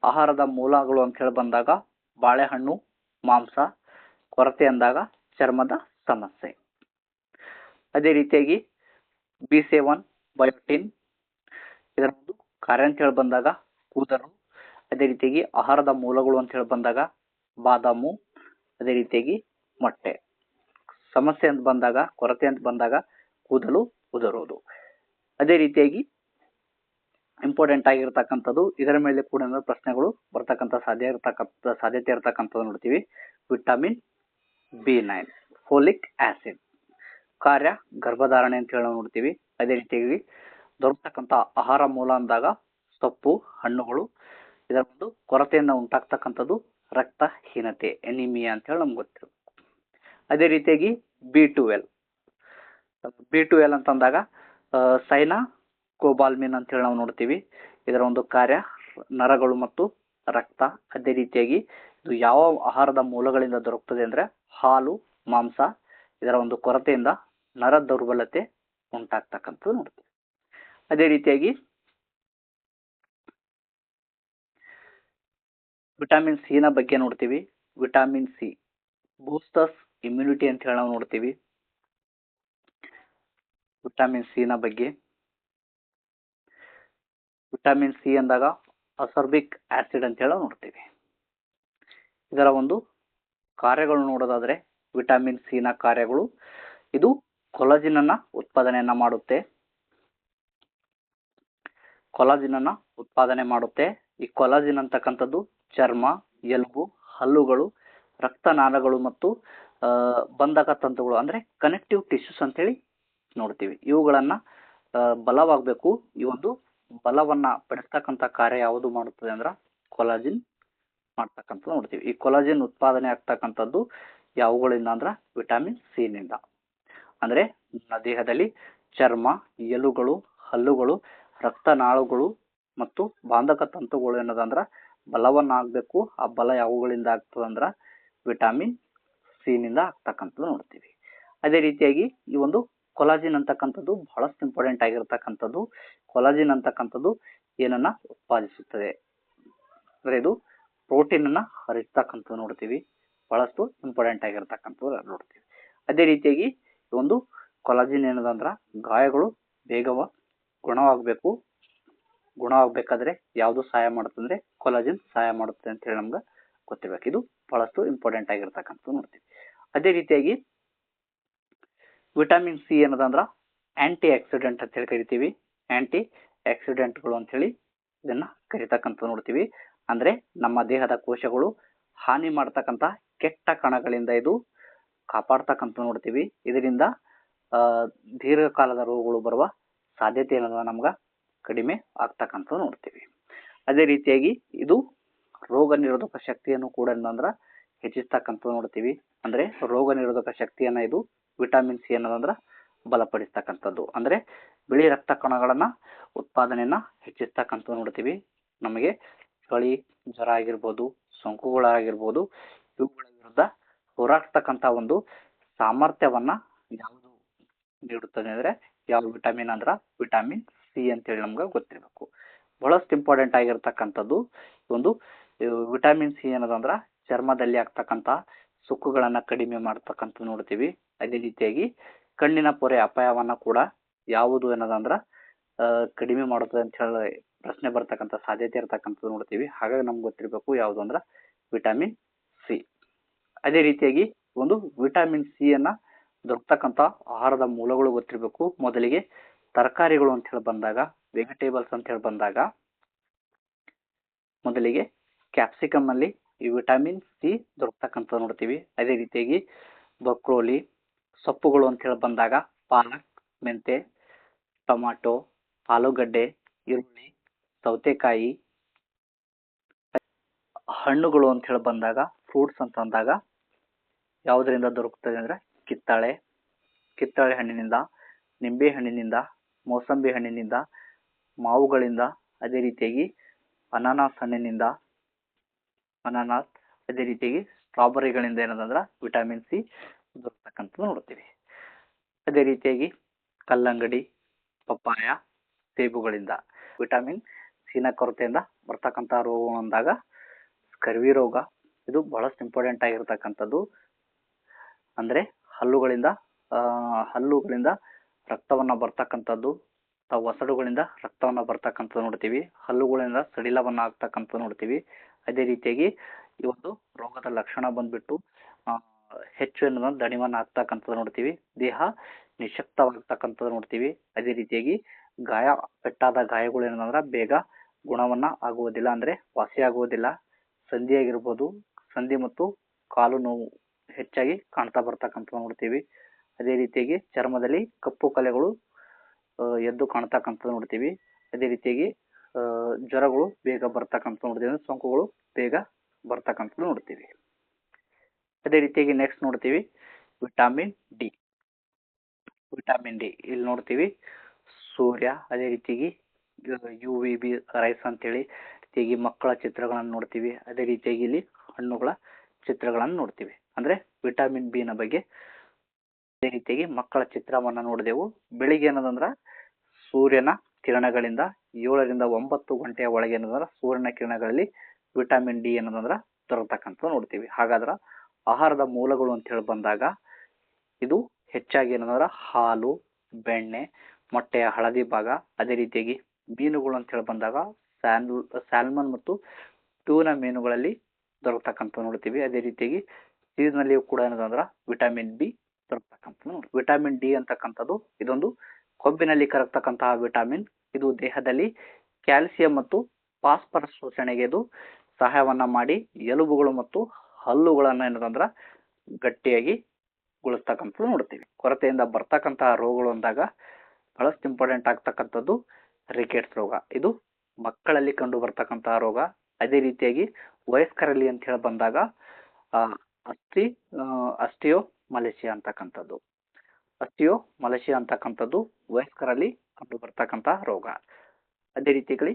ಆಹಾರದ ಮೂಲಗಳು ಅಂತ ಹೇಳಿ ಬಂದಾಗ ಬಾಳೆಹಣ್ಣು, ಮಾಂಸ. ಕೊರತೆ ಅಂದಾಗ ಚರ್ಮದ ಸಮಸ್ಯೆ. ಅದೇ ರೀತಿಯಾಗಿ B7 ಬಯೋಟಿನ್. ಇದರ ಒಂದು ಕಾರ್ಯ ಅಂತ ಹೇಳಿ ಬಂದಾಗ ಕೂದಲು. ಅದೇ ರೀತಿಯಾಗಿ ಆಹಾರದ ಮೂಲಗಳು ಅಂತ ಹೇಳಿ ಬಂದಾಗ ಬಾದಾಮು. ಅದೇ ರೀತಿಯಾಗಿ ಮೊಟ್ಟೆ. ಸಮಸ್ಯೆ ಅಂತ ಬಂದಾಗ, ಕೊರತೆ ಅಂತ ಬಂದಾಗ ಕೂದಲು ಉದುರುವುದು. ಅದೇ ರೀತಿಯಾಗಿ ಇಂಪಾರ್ಟೆಂಟ್ ಆಗಿರ್ತಕ್ಕಂಥದ್ದು, ಇದರ ಮೇಲೆ ಕೂಡ ಪ್ರಶ್ನೆಗಳು ಬರ್ತಕ್ಕಂಥ ಸಾಧ್ಯತೆ ಇರತಕ್ಕಂಥದ್ದು ನೋಡ್ತೀವಿ. Vitamin B9 folic acid. ಕಾರ್ಯ ಗರ್ಭಧಾರಣೆ ಅಂತ ಹೇಳಿ ನಾವು ನೋಡ್ತೀವಿ. ಅದೇ ರೀತಿಯಾಗಿ ದೊರಕತಕ್ಕಂಥ ಆಹಾರ ಮೂಲ ಅಂದಾಗ ಸೊಪ್ಪು, ಹಣ್ಣುಗಳು. ಇದರ ಒಂದು ಕೊರತೆಯಿಂದ ಉಂಟಾಗ್ತಕ್ಕಂಥದ್ದು ರಕ್ತಹೀನತೆ, ಎನಿಮಿಯಾ ಅಂತ ಹೇಳಿ ನಮ್ಗೆ ಗೊತ್ತಿರುತ್ತೆ. ಅದೇ ರೀತಿಯಾಗಿ B12 ಅಂತಂದಾಗ ಸೈನಾ ಕೋಬಾಲ್ಮಿನ್ ಅಂತ ಹೇಳಿ ನಾವು ನೋಡ್ತೀವಿ. ಇದರ ಒಂದು ಕಾರ್ಯ ನರಗಳು ಮತ್ತು ರಕ್ತ. ಅದೇ ರೀತಿಯಾಗಿ ಇದು ಯಾವ ಆಹಾರದ ಮೂಲಗಳಿಂದ ದೊರಕುತ್ತದೆ ಅಂದ್ರೆ ಹಾಲು, ಮಾಂಸ. ಇದರ ಒಂದು ಕೊರತೆಯಿಂದ ನರ ದೌರ್ಬಲ್ಯತೆ ಉಂಟಾಗ್ತಕ್ಕಂಥದ್ದು ನೋಡ್ತೀವಿ. ಅದೇ ರೀತಿಯಾಗಿ ವಿಟಮಿನ್ ಸಿ ನ ಬಗ್ಗೆ ನೋಡ್ತೀವಿ. ವಿಟಮಿನ್ ಸಿ ಬೂಸ್ಟರ್ಸ್ ಇಮ್ಯುನಿಟಿ ಅಂತ ಹೇಳಿ ನಾವು ನೋಡ್ತೀವಿ. ವಿಟಮಿನ್ ಸಿ ನ ಬಗ್ಗೆ ವಿಟಮಿನ್ ಸಿ ಅಂದಾಗ ಅಸರ್ಬಿಕ್ ಆಸಿಡ್ ಅಂತ ಹೇಳಿ ನೋಡ್ತೀವಿ. ಇದರ ಒಂದು ಕಾರ್ಯಗಳು ನೋಡೋದಾದ್ರೆ ವಿಟಮಿನ್ ಸಿ ನ ಕಾರ್ಯಗಳು, ಇದು ಕೊಲಾಜಿನ್ ಅನ್ನ ಉತ್ಪಾದನೆಯನ್ನ ಮಾಡುತ್ತೆ. ಈ ಕೊಲಾಜಿನ್ ಅಂತಕ್ಕಂಥದ್ದು ಚರ್ಮ, ಎಲುಬು, ಹಲ್ಲುಗಳು, ರಕ್ತನಾಳಗಳು ಮತ್ತು ಬಂಧಕ ತಂತುಗಳು ಅಂದ್ರೆ ಕನೆಕ್ಟಿವ್ ಟಿಶ್ಯೂಸ್ ಅಂತ ಹೇಳಿ ನೋಡ್ತೀವಿ. ಇವುಗಳನ್ನ ಬಲವಾಗಬೇಕು. ಈ ಒಂದು ಬಲವನ್ನ ಪಡಿಸ್ತಕ್ಕಂಥ ಕಾರ್ಯ ಯಾವುದು ಮಾಡುತ್ತದೆ ಅಂದ್ರ ಕೊಲಾಜಿನ್ ಮಾಡ್ತಕ್ಕಂಥದ್ದು ನೋಡ್ತೀವಿ. ಈ ಕೊಲಾಜಿನ್ ಉತ್ಪಾದನೆ ಆಗ್ತಕ್ಕಂಥದ್ದು ಯಾವುಗಳಿಂದ ಅಂದ್ರ ವಿಟಮಿನ್ ಸಿ ನಿಂದ. ಅಂದ್ರೆ ನಮ್ಮ ದೇಹದಲ್ಲಿ ಚರ್ಮ, ಎಲುಗಳು, ಹಲ್ಲುಗಳು, ರಕ್ತನಾಳಗಳು ಮತ್ತು ಬಾಂಧಕ ತಂತುಗಳು ಏನದಂದ್ರ ಬಲವನ್ನ ಆಗ್ಬೇಕು. ಆ ಬಲ ಯಾವುಗಳಿಂದ ಆಗ್ತದಂದ್ರ ವಿಟಮಿನ್ ಸಿ ನಿಂದ ಆಗ್ತಕ್ಕಂಥದ್ದು ನೋಡ್ತೀವಿ. ಅದೇ ರೀತಿಯಾಗಿ ಈ ಒಂದು ಕೊಲಾಜಿನ್ ಅಂತಕ್ಕಂಥದ್ದು ಬಹಳಷ್ಟು ಇಂಪಾರ್ಟೆಂಟ್ ಆಗಿರ್ತಕ್ಕಂಥದ್ದು. ಕೊಲಾಜಿನ್ ಅಂತಕ್ಕಂಥದ್ದು ಏನನ್ನ ಉತ್ಪಾದಿಸುತ್ತದೆ ಅಂದ್ರೆ ಇದು ಪ್ರೋಟೀನ್ ಅನ್ನ ಹರಿಸ್ತಕ್ಕಂಥದ್ದು ನೋಡ್ತೀವಿ. ಬಹಳಷ್ಟು ಇಂಪಾರ್ಟೆಂಟ್ ಆಗಿರ್ತಕ್ಕಂಥದ್ದು ನೋಡ್ತೀವಿ. ಅದೇ ರೀತಿಯಾಗಿ ಒಂದು ಕೊಲಾಜಿನ್ ಏನದಂದ್ರ ಗಾಯಗಳು ಬೇಗ ಗುಣವಾಗಬೇಕಾದ್ರೆ ಯಾವುದು ಸಹಾಯ ಮಾಡುತ್ತೆ ಅಂದ್ರೆ ಕೊಲಾಜಿನ್ ಸಹಾಯ ಮಾಡುತ್ತೆ ಅಂತ ಹೇಳಿ ನಮ್ಗೆ ಗೊತ್ತಿರ್ಬೇಕು. ಇದು ಬಹಳಷ್ಟು ಇಂಪಾರ್ಟೆಂಟ್ ಆಗಿರ್ತಕ್ಕಂಥದ್ದು ನೋಡ್ತೀವಿ. ಅದೇ ರೀತಿಯಾಗಿ ವಿಟಮಿನ್ ಸಿ ಏನದಂದ್ರ ಆಂಟಿ ಆಕ್ಸಿಡೆಂಟ್ ಅಂತ ಹೇಳಿ ಕರಿತೀವಿ. ಆಂಟಿ ಆಕ್ಸಿಡೆಂಟ್ಗಳು ಅಂತ ಹೇಳಿ ಇದನ್ನ ಕರಿತಕ್ಕಂಥ ನೋಡ್ತೀವಿ. ಅಂದ್ರೆ ನಮ್ಮ ದೇಹದ ಕೋಶಗಳು ಹಾನಿ ಮಾಡ್ತಕ್ಕಂಥ ಕೆಟ್ಟ ಕಣಗಳಿಂದ ಇದು ಕಾಪಾಡ್ತಕ್ಕಂಥ ನೋಡ್ತೀವಿ. ಇದರಿಂದ ದೀರ್ಘಕಾಲದ ರೋಗಗಳು ಬರುವ ಸಾಧ್ಯತೆ ಏನದ ನಮ್ಗ ಕಡಿಮೆ ಆಗ್ತಕ್ಕಂಥ ನೋಡ್ತೀವಿ. ಅದೇ ರೀತಿಯಾಗಿ ಇದು ರೋಗ ನಿರೋಧಕ ಶಕ್ತಿಯನ್ನು ಕೂಡ ಏನಂದ್ರ ಹೆಚ್ಚಿಸ್ತಕ್ಕಂಥದ್ದು ನೋಡ್ತೀವಿ. ಅಂದ್ರೆ ರೋಗ ನಿರೋಧಕ ಶಕ್ತಿಯನ್ನ ಇದು ವಿಟಮಿನ್ ಸಿ ಅನ್ನೋದಂದ್ರ ಬಲಪಡಿಸ್ತಕ್ಕಂಥದ್ದು. ಅಂದ್ರೆ ಬಿಳಿ ರಕ್ತ ಕಣಗಳನ್ನ ಉತ್ಪಾದನೆಯನ್ನ ಹೆಚ್ಚಿಸ್ತಕ್ಕಂಥದ್ದು ನೋಡ್ತೀವಿ. ನಮಗೆ ಚಳಿ, ಜ್ವರ ಆಗಿರ್ಬೋದು, ಸೋಂಕುಗಳಾಗಿರ್ಬೋದು, ಇವುಗಳ ವಿರುದ್ಧ ಹೋರಾಡ್ತಕ್ಕಂಥ ಒಂದು ಸಾಮರ್ಥ್ಯವನ್ನ ಯಾವುದು ನೀಡುತ್ತದೆ ಅಂದ್ರೆ ಯಾವ ವಿಟಮಿನ್ ಅಂದ್ರ ವಿಟಮಿನ್ ಸಿ ಅಂತೇಳಿ ನಮ್ಗೆ ಗೊತ್ತಿರಬೇಕು. ಬಹಳಷ್ಟು ಇಂಪಾರ್ಟೆಂಟ್ ಆಗಿರ್ತಕ್ಕಂಥದ್ದು ಒಂದು ವಿಟಮಿನ್ ಸಿ ಅನ್ನೋದಂದ್ರ ಚರ್ಮದಲ್ಲಿ ಆಗ್ತಕ್ಕಂಥ ಸುಕ್ಕುಗಳನ್ನ ಕಡಿಮೆ ಮಾಡ್ತಕ್ಕಂಥ ನೋಡ್ತೀವಿ. ಅದೇ ರೀತಿಯಾಗಿ ಕಣ್ಣಿನ ಪೊರೆ ಅಪಾಯವನ್ನ ಕೂಡ ಯಾವುದು ಅನ್ನೋದಂದ್ರ ಕಡಿಮೆ ಮಾಡುತ್ತದೆ ಅಂತ ಹೇಳಿ ಪ್ರಶ್ನೆ ಬರ್ತಕ್ಕಂಥ ಸಾಧ್ಯತೆ ಇರತಕ್ಕಂಥದ್ದು ನೋಡ್ತೀವಿ. ಹಾಗಾಗಿ ನಮ್ಗೆ ಗೊತ್ತಿರಬೇಕು ಯಾವುದು ಅಂದ್ರ ವಿಟಮಿನ್ ಸಿ. ಅದೇ ರೀತಿಯಾಗಿ ಒಂದು ವಿಟಮಿನ್ ಸಿ ಅನ್ನ ದೊರಕತಕ್ಕಂಥ ಆಹಾರದ ಮೂಲಗಳು ಗೊತ್ತಿರಬೇಕು. ಮೊದಲಿಗೆ ತರಕಾರಿಗಳು ಅಂತ ಹೇಳಿ ಬಂದಾಗ, ವೆಜಿಟೇಬಲ್ಸ್ ಅಂತ ಹೇಳಿ ಬಂದಾಗ, ಮೊದಲಿಗೆ ಕ್ಯಾಪ್ಸಿಕಮ್ ಅಲ್ಲಿ ಈ ವಿಟಮಿನ್ ಸಿ ದೊರಕತಕ್ಕಂಥ ನೋಡ್ತೀವಿ. ಅದೇ ರೀತಿಯಾಗಿ ಬ್ರೊಕೊಲಿ, ಸೊಪ್ಪುಗಳು ಅಂತ ಹೇಳಿ ಬಂದಾಗ ಪಾಲಕ್, ಮೆಂತೆ, ಟೊಮಾಟೊ, ಆಲೂಗಡ್ಡೆ, ಈರುಳ್ಳಿ, ಸೌತೆಕಾಯಿ. ಹಣ್ಣುಗಳು ಅಂತ ಹೇಳಿ ಬಂದಾಗ ಫ್ರೂಟ್ಸ್ ಅಂತ ಅಂದಾಗ ಯಾವುದರಿಂದ ದೊರಕುತ್ತದೆ ಅಂದ್ರೆ ಕಿತ್ತಳೆ ಹಣ್ಣಿನಿಂದ, ನಿಂಬೆ ಹಣ್ಣಿನಿಂದ, ಮೋಸಂಬಿ ಹಣ್ಣಿನಿಂದ, ಮಾವುಗಳಿಂದ, ಅದೇ ರೀತಿಯಾಗಿ ಅನಾನಸ್ ಹಣ್ಣಿನಿಂದ, ಅದೇ ರೀತಿಯಾಗಿ ಸ್ಟ್ರಾಬೆರಿಗಳಿಂದ ಏನದಂದ್ರ ವಿಟಮಿನ್ ಸಿ ದೊರಕತಕ್ಕಂಥದ್ದು ನೋಡ್ತೀವಿ. ಅದೇ ರೀತಿಯಾಗಿ ಕಲ್ಲಂಗಡಿ, ಪಪ್ಪಾಯ, ಸೇಬುಗಳಿಂದ ವಿಟಮಿನ್ ಸಿನ ಕೊರತೆಯಿಂದ ಬರ್ತಕ್ಕಂಥ ರೋಗ ಅಂದಾಗ ಸ್ಕರ್ವಿ ರೋಗ, ಇದು ಬಹಳಷ್ಟು ಇಂಪಾರ್ಟೆಂಟ್ ಆಗಿರ್ತಕ್ಕಂಥದ್ದು. ಅಂದ್ರೆ ಹಲ್ಲುಗಳಿಂದ ರಕ್ತವನ್ನ ಬರ್ತಕ್ಕಂಥದ್ದು, ಒಸಡುಗಳಿಂದ ರಕ್ತವನ್ನ ಬರ್ತಕ್ಕಂಥದ್ದು ನೋಡ್ತೀವಿ. ಹಲ್ಲುಗಳಿಂದ ಸಡಿಲವನ್ನ ಆಗ್ತಕ್ಕಂಥದ್ದು ನೋಡ್ತೀವಿ. ಅದೇ ರೀತಿಯಾಗಿ ಈ ಒಂದು ರೋಗದ ಲಕ್ಷಣ ಬಂದ್ಬಿಟ್ಟು ಹೆಚ್ಚು ಎನ್ನುವ ದಣಿವನ್ನ ಆಗ್ತಕ್ಕಂಥದ್ದು ನೋಡ್ತೀವಿ. ದೇಹ ನಿಶಕ್ತವಾಗ್ತಕ್ಕಂಥದ್ದು ನೋಡ್ತೀವಿ. ಅದೇ ರೀತಿಯಾಗಿ ಪೆಟ್ಟಾದ ಗಾಯಗಳು ಏನಂದ್ರ ಬೇಗ ಗುಣವನ್ನ ಆಗುವುದಿಲ್ಲ, ಅಂದ್ರೆ ವಾಸಿ ಆಗುವುದಿಲ್ಲ. ಸಂಧಿ ಮತ್ತು ಕಾಲು ನೋವು ಹೆಚ್ಚಾಗಿ ಕಾಣ್ತಾ ಬರ್ತಕ್ಕಂಥದ್ದು ನೋಡ್ತೀವಿ. ಅದೇ ರೀತಿಯಾಗಿ ಚರ್ಮದಲ್ಲಿ ಕಪ್ಪು ಕಲೆಗಳು ಎದ್ದು ಕಾಣ್ತಕ್ಕಂಥದ್ದು ನೋಡ್ತೀವಿ. ಅದೇ ರೀತಿಯಾಗಿ ಜ್ವರಗಳು ಬೇಗ ಬರ್ತಕ್ಕಂಥದ್ದು ನೋಡ್ತೀವಿ, ಸೋಂಕುಗಳು ಬೇಗ ಬರ್ತಕ್ಕಂಥದ್ದು ನೋಡ್ತೀವಿ. ಅದೇ ರೀತಿಯಾಗಿ ನೆಕ್ಸ್ಟ್ ನೋಡ್ತೀವಿ ವಿಟಮಿನ್ ಡಿ. ಇಲ್ಲಿ ನೋಡ್ತೀವಿ ಸೂರ್ಯ, ಅದೇ ರೀತಿಯಾಗಿ UVB ರೈಸ್ ಅಂತೇಳಿ, ರೀತಿಯಾಗಿ ಮಕ್ಕಳ ಚಿತ್ರಗಳನ್ನು ನೋಡ್ತೀವಿ. ಅದೇ ರೀತಿಯಾಗಿ ಇಲ್ಲಿ ಹಣ್ಣುಗಳ ಚಿತ್ರಗಳನ್ನು ನೋಡ್ತೀವಿ. ಅಂದ್ರೆ ವಿಟಮಿನ್ ಬಿ ನ ಬಗ್ಗೆ ಅದೇ ರೀತಿಯಾಗಿ ಮಕ್ಕಳ ಚಿತ್ರವನ್ನ ನೋಡಿದೆವು. ಬೆಳಿಗ್ಗೆ ಏನದಂದ್ರ ಸೂರ್ಯನ ಕಿರಣಗಳಿಂದ 7 ರಿಂದ 9 ಗಂಟೆಯ ಒಳಗೆ ಏನಂದ್ರ ಸೂರ್ಯನ ಕಿರಣಗಳಲ್ಲಿ ವಿಟಮಿನ್ ಡಿ ಏನದಂದ್ರ ದೊರಕತಕ್ಕಂಥ ನೋಡ್ತೀವಿ. ಹಾಗಾದ್ರ ಆಹಾರದ ಮೂಲಗಳು ಅಂತ ಹೇಳಿ ಬಂದಾಗ ಇದು ಹೆಚ್ಚಾಗಿ ಏನಂದ್ರ ಹಾಲು, ಬೆಣ್ಣೆ, ಮೊಟ್ಟೆಯ ಹಳದಿ ಭಾಗ, ಅದೇ ರೀತಿಯಾಗಿ ಮೀನುಗಳು ಅಂತ ಹೇಳಿ ಬಂದಾಗ ಸ್ಯಾಲ್ಮನ್ ಮತ್ತು ಟ್ಯೂನಾ ಮೀನುಗಳಲ್ಲಿ ದೊರಕತಕ್ಕಂಥ ನೋಡ್ತೀವಿ. ಅದೇ ರೀತಿಯಾಗಿ ಚೀಸ್ನಲ್ಲಿಯೂ ಕೂಡ ಏನದಂದ್ರ ವಿಟಮಿನ್ ಬಿ ದೊರಕತಕ್ಕಂಥ. ವಿಟಮಿನ್ ಡಿ ಅಂತಕ್ಕಂಥದ್ದು ಇದೊಂದು ಕೊಬ್ಬಿನಲ್ಲಿ ಕರಗತಕ್ಕಂತಹ ವಿಟಮಿನ್. ಇದು ದೇಹದಲ್ಲಿ ಕ್ಯಾಲ್ಸಿಯಂ ಮತ್ತು ಫಾಸ್ಫರಸ್ ಶೋಷಣೆಗೆ ಇದು ಸಹಾಯವನ್ನ ಮಾಡಿ ಎಲುಬುಗಳು ಮತ್ತು ಹಲ್ಲುಗಳನ್ನ ಏನದಂದ್ರ ಗಟ್ಟಿಯಾಗಿ ಗೊಳಿಸ್ತಕ್ಕಂಥದ್ದು ನೋಡ್ತೀವಿ. ಕೊರತೆಯಿಂದ ಬರ್ತಕ್ಕಂತಹ ರೋಗಗಳು ಅಂದಾಗ ಬಹಳಷ್ಟು ಇಂಪಾರ್ಟೆಂಟ್ ಆಗ್ತಕ್ಕಂಥದ್ದು ರಿಕೆಟ್ಸ್ ರೋಗ. ಇದು ಮಕ್ಕಳಲ್ಲಿ ಕಂಡು ಬರ್ತಕ್ಕಂತಹ ರೋಗ. ಅದೇ ರೀತಿಯಾಗಿ ವಯಸ್ಕರಲ್ಲಿ ಅಂತ ಹೇಳಿ ಬಂದಾಗ ಅಸ್ಟಿಯೋಮಲೇಷಿಯಾ ಅಂತಕ್ಕಂಥದ್ದು ವಯಸ್ಕರಲ್ಲಿ ಕಂಡು ಬರ್ತಕ್ಕಂಥ ರೋಗ. ಅದೇ ರೀತಿಯಾಗಿ